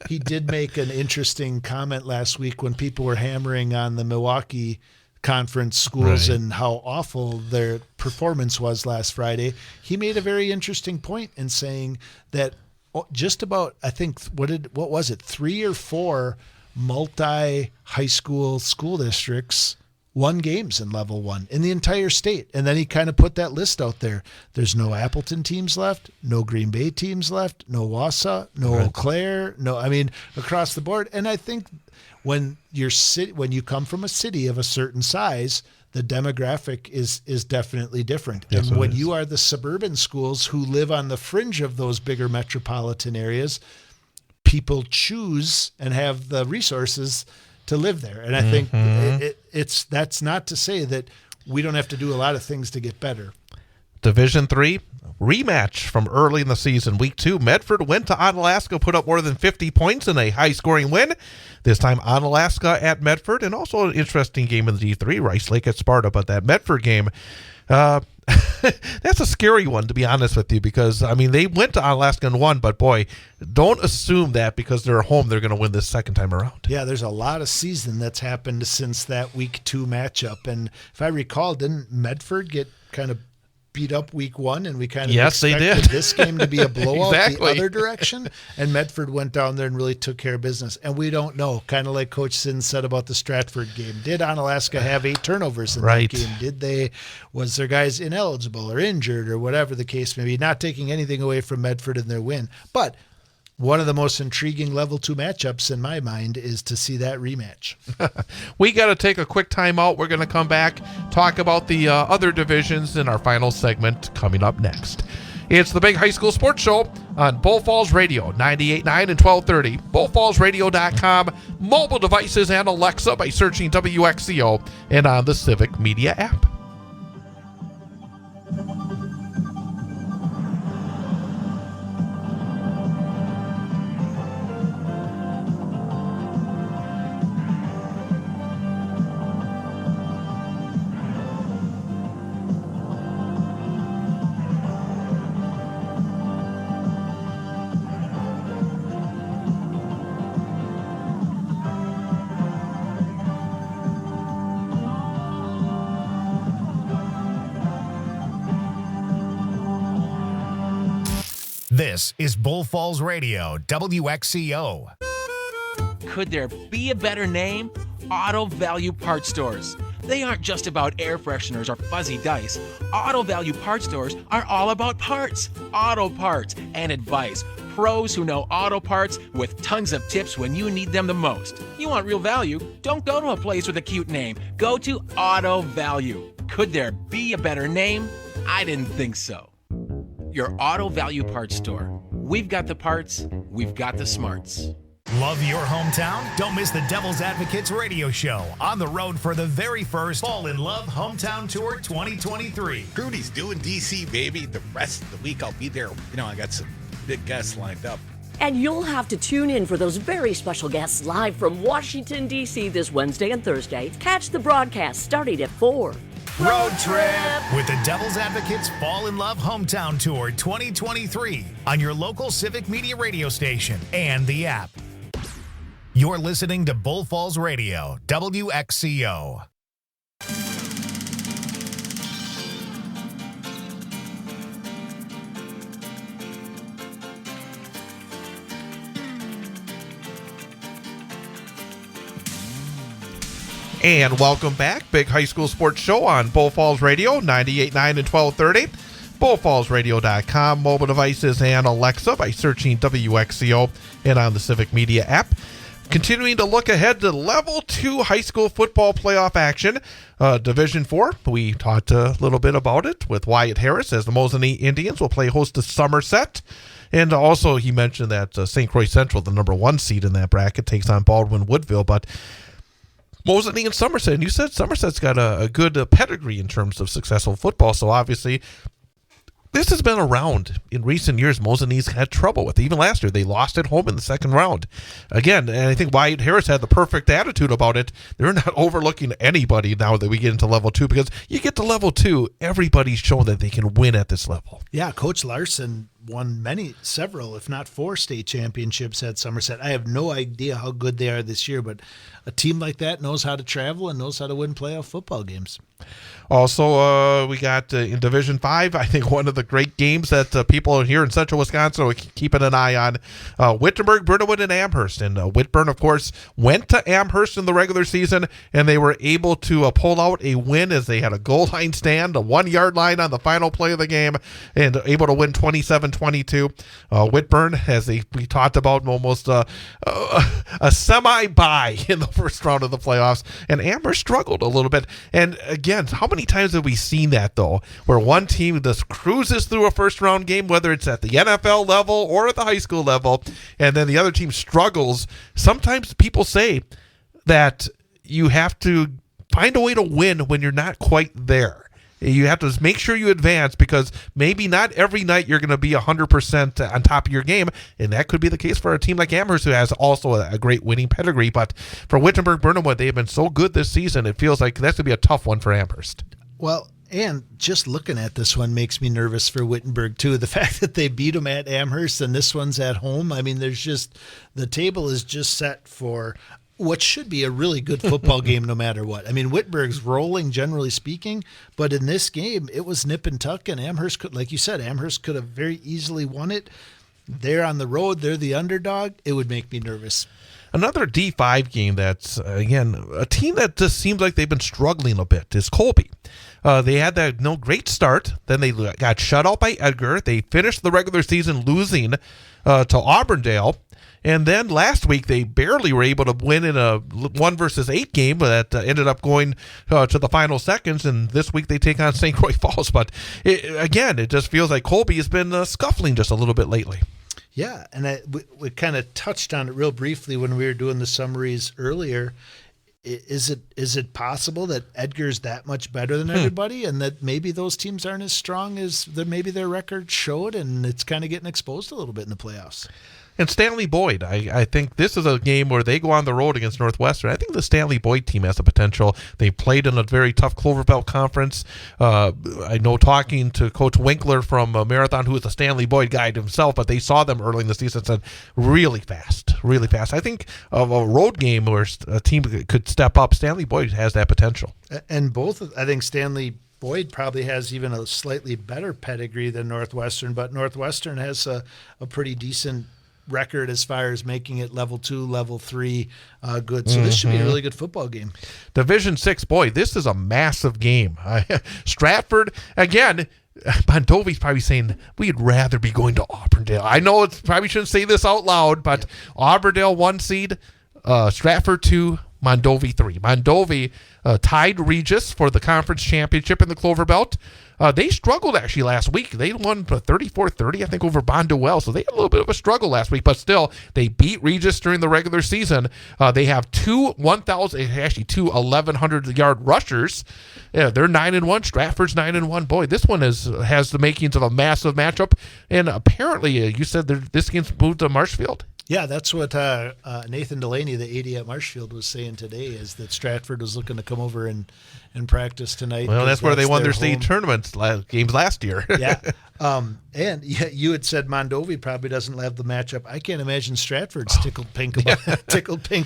He did make an interesting comment last week when people were hammering on the Milwaukee conference schools and how awful their performance was last Friday. He made a very interesting point in saying that just about, I think, what was it, 3 or 4 multi-high school districts won games in level 1 in the entire state. And then he kind of put that list out there. There's no Appleton teams left, no Green Bay teams left, no Wausau, no Eau Claire, across the board. And I think when you come from a city of a certain size, the demographic is definitely different. Yes, and when you are the suburban schools who live on the fringe of those bigger metropolitan areas, people choose and have the resources to live there. And I think that's not to say that we don't have to do a lot of things to get better. Division III, rematch from early in the season. Week 2, Medford went to Onalaska, put up more than 50 points in a high-scoring win. This time, Onalaska at Medford, and also an interesting game in the D3, Rice Lake at Sparta. But that Medford game, that's a scary one, to be honest with you, because, I mean, they went to Onalaska and won, but, boy, don't assume that because they're home they're going to win this second time around. Yeah, there's a lot of season that's happened since that Week 2 matchup. And if I recall, didn't Medford get kind of beat up Week 1, and we kind of expected this game to be a blowout the other direction, and Medford went down there and really took care of business. And we don't know, kind of like Coach Sinz said about the Stratford game. Did Onalaska have 8 turnovers in that game? Was their guys ineligible or injured or whatever the case may be? Not taking anything away from Medford in their win, but one of the most intriguing level 2 matchups in my mind is to see that rematch. We got to take a quick time out. We're going to come back, talk about the other divisions in our final segment coming up next. It's the Big High School Sports Show on Bull Falls Radio, 98.9 and 1230, bullfallsradio.com, mobile devices, and Alexa by searching WXCO, and on the Civic Media app. This is Bull Falls Radio, WXCO. Could there be a better name? Auto Value Parts Stores. They aren't just about air fresheners or fuzzy dice. Auto Value Parts Stores are all about parts, auto parts, and advice. Pros who know auto parts with tons of tips when you need them the most. You want real value? Don't go to a place with a cute name. Go to Auto Value. Could there be a better name? I didn't think so. Your Auto Value Parts Store. We've got the parts, we've got the smarts. Love your hometown? Don't miss the Devil's Advocates radio show on the road for the very first Fall in Love Hometown Tour 2023. Rudy's doing DC, baby. The rest of the week I'll be there. You know, I got some big guests lined up. And you'll have to tune in for those very special guests live from Washington, D.C. this Wednesday and Thursday. Catch the broadcast starting at 4. Road trip with the Devil's Advocates Fall in Love Hometown Tour 2023 on your local Civic Media radio station and the app. You're listening to Bull Falls Radio, WXCO. And welcome back. Big High School Sports Show on Bull Falls Radio, 98.9 and 1230. bullfallsradio.com, mobile devices, and Alexa by searching WXCO and on the Civic Media app. Continuing to look ahead to Level 2 high school football playoff action. Division 4, we talked a little bit about it with Wyatt Harris as the Mosine Indians will play host to Somerset. And also he mentioned that St. Croix Central, the number 1 seed in that bracket, takes on Baldwin Woodville. But Mosine and Somerset, and you said Somerset's got a good pedigree in terms of successful football, so obviously this has been around in recent years. Mosine's had trouble with it. Even last year, they lost at home in the second round. Again, and I think Wyatt Harris had the perfect attitude about it. They're not overlooking anybody now that we get into level 2, because you get to level 2, everybody's shown that they can win at this level. Yeah, Coach Larson won several, if not 4 state championships at Somerset. I have no idea how good they are this year, but a team like that knows how to travel and knows how to win playoff football games. Also, we got in Division 5, I think one of the great games that people here in central Wisconsin are keeping an eye on, Wittenberg, Brunelwood, and Amherst. And Whitburn, of course, went to Amherst in the regular season, and they were able to pull out a win as they had a goal line stand, a 1-yard line on the final play of the game, and able to win 27-22. Whitburn, as we talked about, almost a semi-bye in the first round of the playoffs, and Amherst struggled a little bit. And again, how many times have we seen that, though, where one team just cruises through a first-round game, whether it's at the NFL level or at the high school level, and then the other team struggles? Sometimes people say that you have to find a way to win when you're not quite there. You have to make sure you advance, because maybe not every night you're going to be 100% on top of your game, and that could be the case for a team like Amherst, who has also a great winning pedigree. But for Wittenberg-Burnhamwood, they have been so good this season, it feels like that's going to be a tough one for Amherst. Well, and just looking at this one makes me nervous for Wittenberg, too. The fact that they beat them at Amherst and this one's at home, I mean, the table is just set for what should be a really good football game no matter what. I mean, Wittenberg's rolling, generally speaking, but in this game, it was nip and tuck, and Amherst could, like you said, Amherst could have very easily won it. They're on the road. They're the underdog. It would make me nervous. Another D5 game that's, again, a team that just seems like they've been struggling a bit is Colby. They had that great start. Then they got shut out by Edgar. They finished the regular season losing to Auburndale. And then last week, they barely were able to win in a 1-8 game that ended up going to the final seconds. And this week, they take on St. Croix Falls. But it just feels like Colby has been scuffling just a little bit lately. Yeah, and we kind of touched on it real briefly when we were doing the summaries earlier. Is it possible that Edgar's that much better than everybody, and that maybe those teams aren't as strong as maybe their record showed, and it's kind of getting exposed a little bit in the playoffs? And Stanley Boyd, I think this is a game where they go on the road against Northwestern. I think the Stanley Boyd team has the potential. They played in a very tough Clover Belt conference. I know, talking to Coach Winkler from Marathon, who is a Stanley Boyd guy himself, but they saw them early in the season and said, really fast. I think of a road game where a team could step up, Stanley Boyd has that potential. And I think Stanley Boyd probably has even a slightly better pedigree than Northwestern, but Northwestern has a pretty decent record as far as making it level 2, level 3 good. So this should be a really good football game. Division 6, boy, this is a massive game. Stratford, again, Mondovi's probably saying, we'd rather be going to Auburndale. I know it probably shouldn't say this out loud, but Auburndale 1 seed, Stratford 2, Mondovi 3. Mondovi tied Regis for the conference championship in the Clover Belt. They struggled actually last week. They won 34-30, I think, over Bonduelle. So they had a little bit of a struggle last week, but still, they beat Regis during the regular season. They have two 1,100-yard rushers. Yeah, they're 9-1. Stratford's 9-1. Boy, this one has the makings of a massive matchup. And apparently, you said this game's moved to Marshfield. Yeah, that's what Nathan Delaney, the AD at Marshfield, was saying today, is that Stratford was looking to come over and practice tonight. Well, that's where they won their state tournament games last year. Yeah. And you had said Mondovi probably doesn't have the matchup. I can't imagine Stratford's tickled pink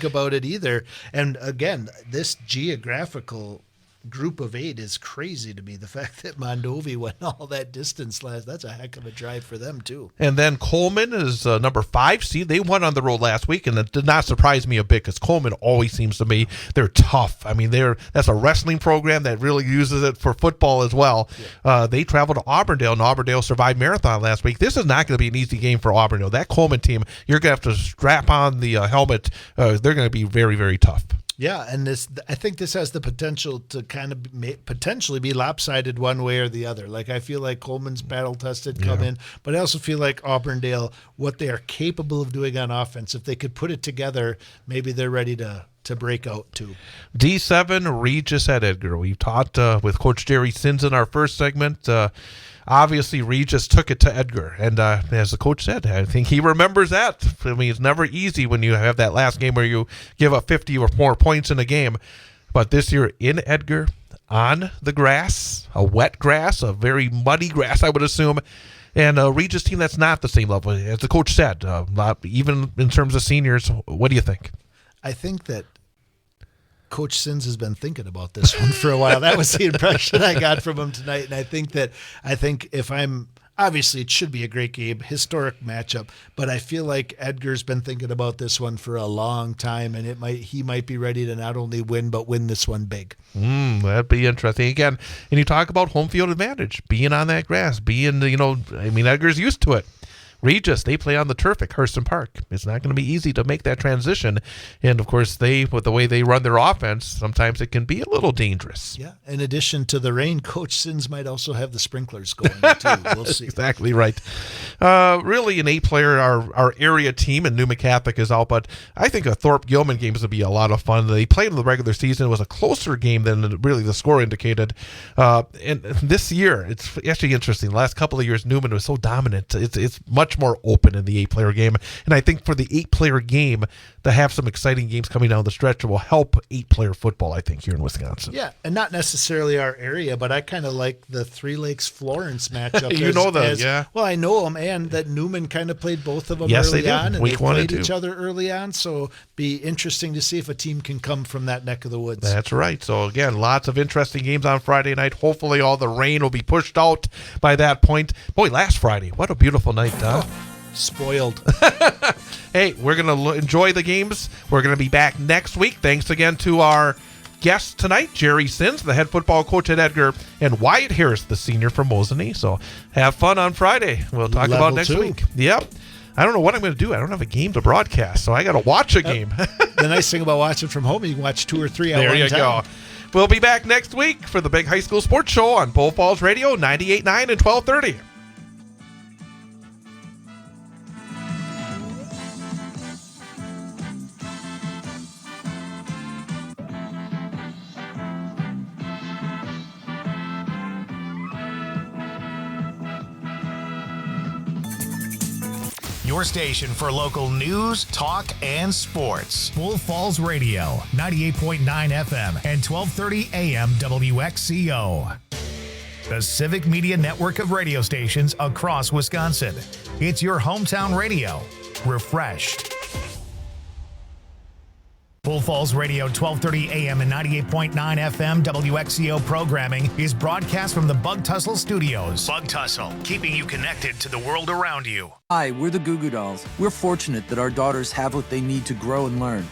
about it either. And again, this geographical group of 8 is crazy to me. The fact that Mondovi went all that distance that's a heck of a drive for them too. And then Coleman is number 5 seed. They won on the road last week, and it did not surprise me a bit, because Coleman always seems to me, they're tough. I mean, that's a wrestling program that really uses it for football as well. Yeah. They traveled to Auburndale, and Auburndale survived Marathon last week. This is not going to be an easy game for Auburndale. That Coleman team, you're going to have to strap on the helmet. They're going to be very, very tough. Yeah, and I think this has the potential to kind of potentially be lopsided one way or the other. Like, I feel like Coleman's battle-tested come in, but I also feel like Auburndale, what they are capable of doing on offense, if they could put it together, maybe they're ready to break out too. D7, Regis at Edgar. We've talked with Coach Jerry Sinz in our first segment. Obviously, Regis took it to Edgar, and as the coach said, I think he remembers that. I mean, it's never easy when you have that last game where you give up 50 or more points in a game. But this year in Edgar, on the grass, a wet grass, a very muddy grass, I would assume, and a Regis team that's not the same level. As the coach said, not even in terms of seniors. What do you think? I think that Coach Sinz has been thinking about this one for a while. That was the impression I got from him tonight. And I think if I'm, obviously it should be a great game, historic matchup, but I feel like Edgar's been thinking about this one for a long time, and he might be ready to not only win, but win this one big. That'd be interesting. Again, and you talk about home field advantage, being on that grass, Edgar's used to it. Regis, they play on the turf at Carson Park. It's not going to be easy to make that transition. And, of course, with the way they run their offense, sometimes it can be a little dangerous. Yeah. In addition to the rain, Coach Sinz might also have the sprinklers going, too. We'll see. Exactly right. Really, an 8-player, our area team in Newman Catholic is out, but I think a Thorpe-Gilman game is going to be a lot of fun. They played in the regular season. It was a closer game than really the score indicated. And this year, it's actually interesting. The last couple of years, Newman was so dominant. It's much more open in the 8-player game. And I think for the 8-player game, to have some exciting games coming down the stretch will help 8-player football, I think, here in Wisconsin. Yeah, and not necessarily our area, but I kind of like the Three Lakes Florence matchup. You know them, yeah. Well, I know them, and that Newman kind of played both of them yes, early they did. on, and Week they 1 played and 2. each other early on, so be interesting to see if a team can come from that neck of the woods. That's right. So, again, lots of interesting games on Friday night. Hopefully all the rain will be pushed out by that point. Boy, last Friday, what a beautiful night, huh? Spoiled. Hey, we're going to enjoy the games. We're going to be back next week. Thanks again to our guests tonight, Jerry Sinz, the head football coach at Edgar, and Wyatt Harris, the senior from Mosine. So have fun on Friday. We'll talk Level about next 2. week. Yep. I don't know what I'm going to do. I don't have a game to broadcast, so I got to watch a game. The nice thing about watching from home, you can watch 2 or 3 at There one you time. go. We'll be back next week for the Big High School Sports Show on Bull Falls Radio, 98.9 and 1230. Your station for local news, talk, and sports. Bull Falls Radio, 98.9 FM and 1230 AM WXCO. The Civic Media Network of radio stations across Wisconsin. It's your hometown radio. Refreshed. Bull Falls Radio, 1230 AM and 98.9 FM WXCO programming is broadcast from the Bug Tussle Studios. Bug Tussle, keeping you connected to the world around you. Hi, we're the Goo Goo Dolls. We're fortunate that our daughters have what they need to grow and learn.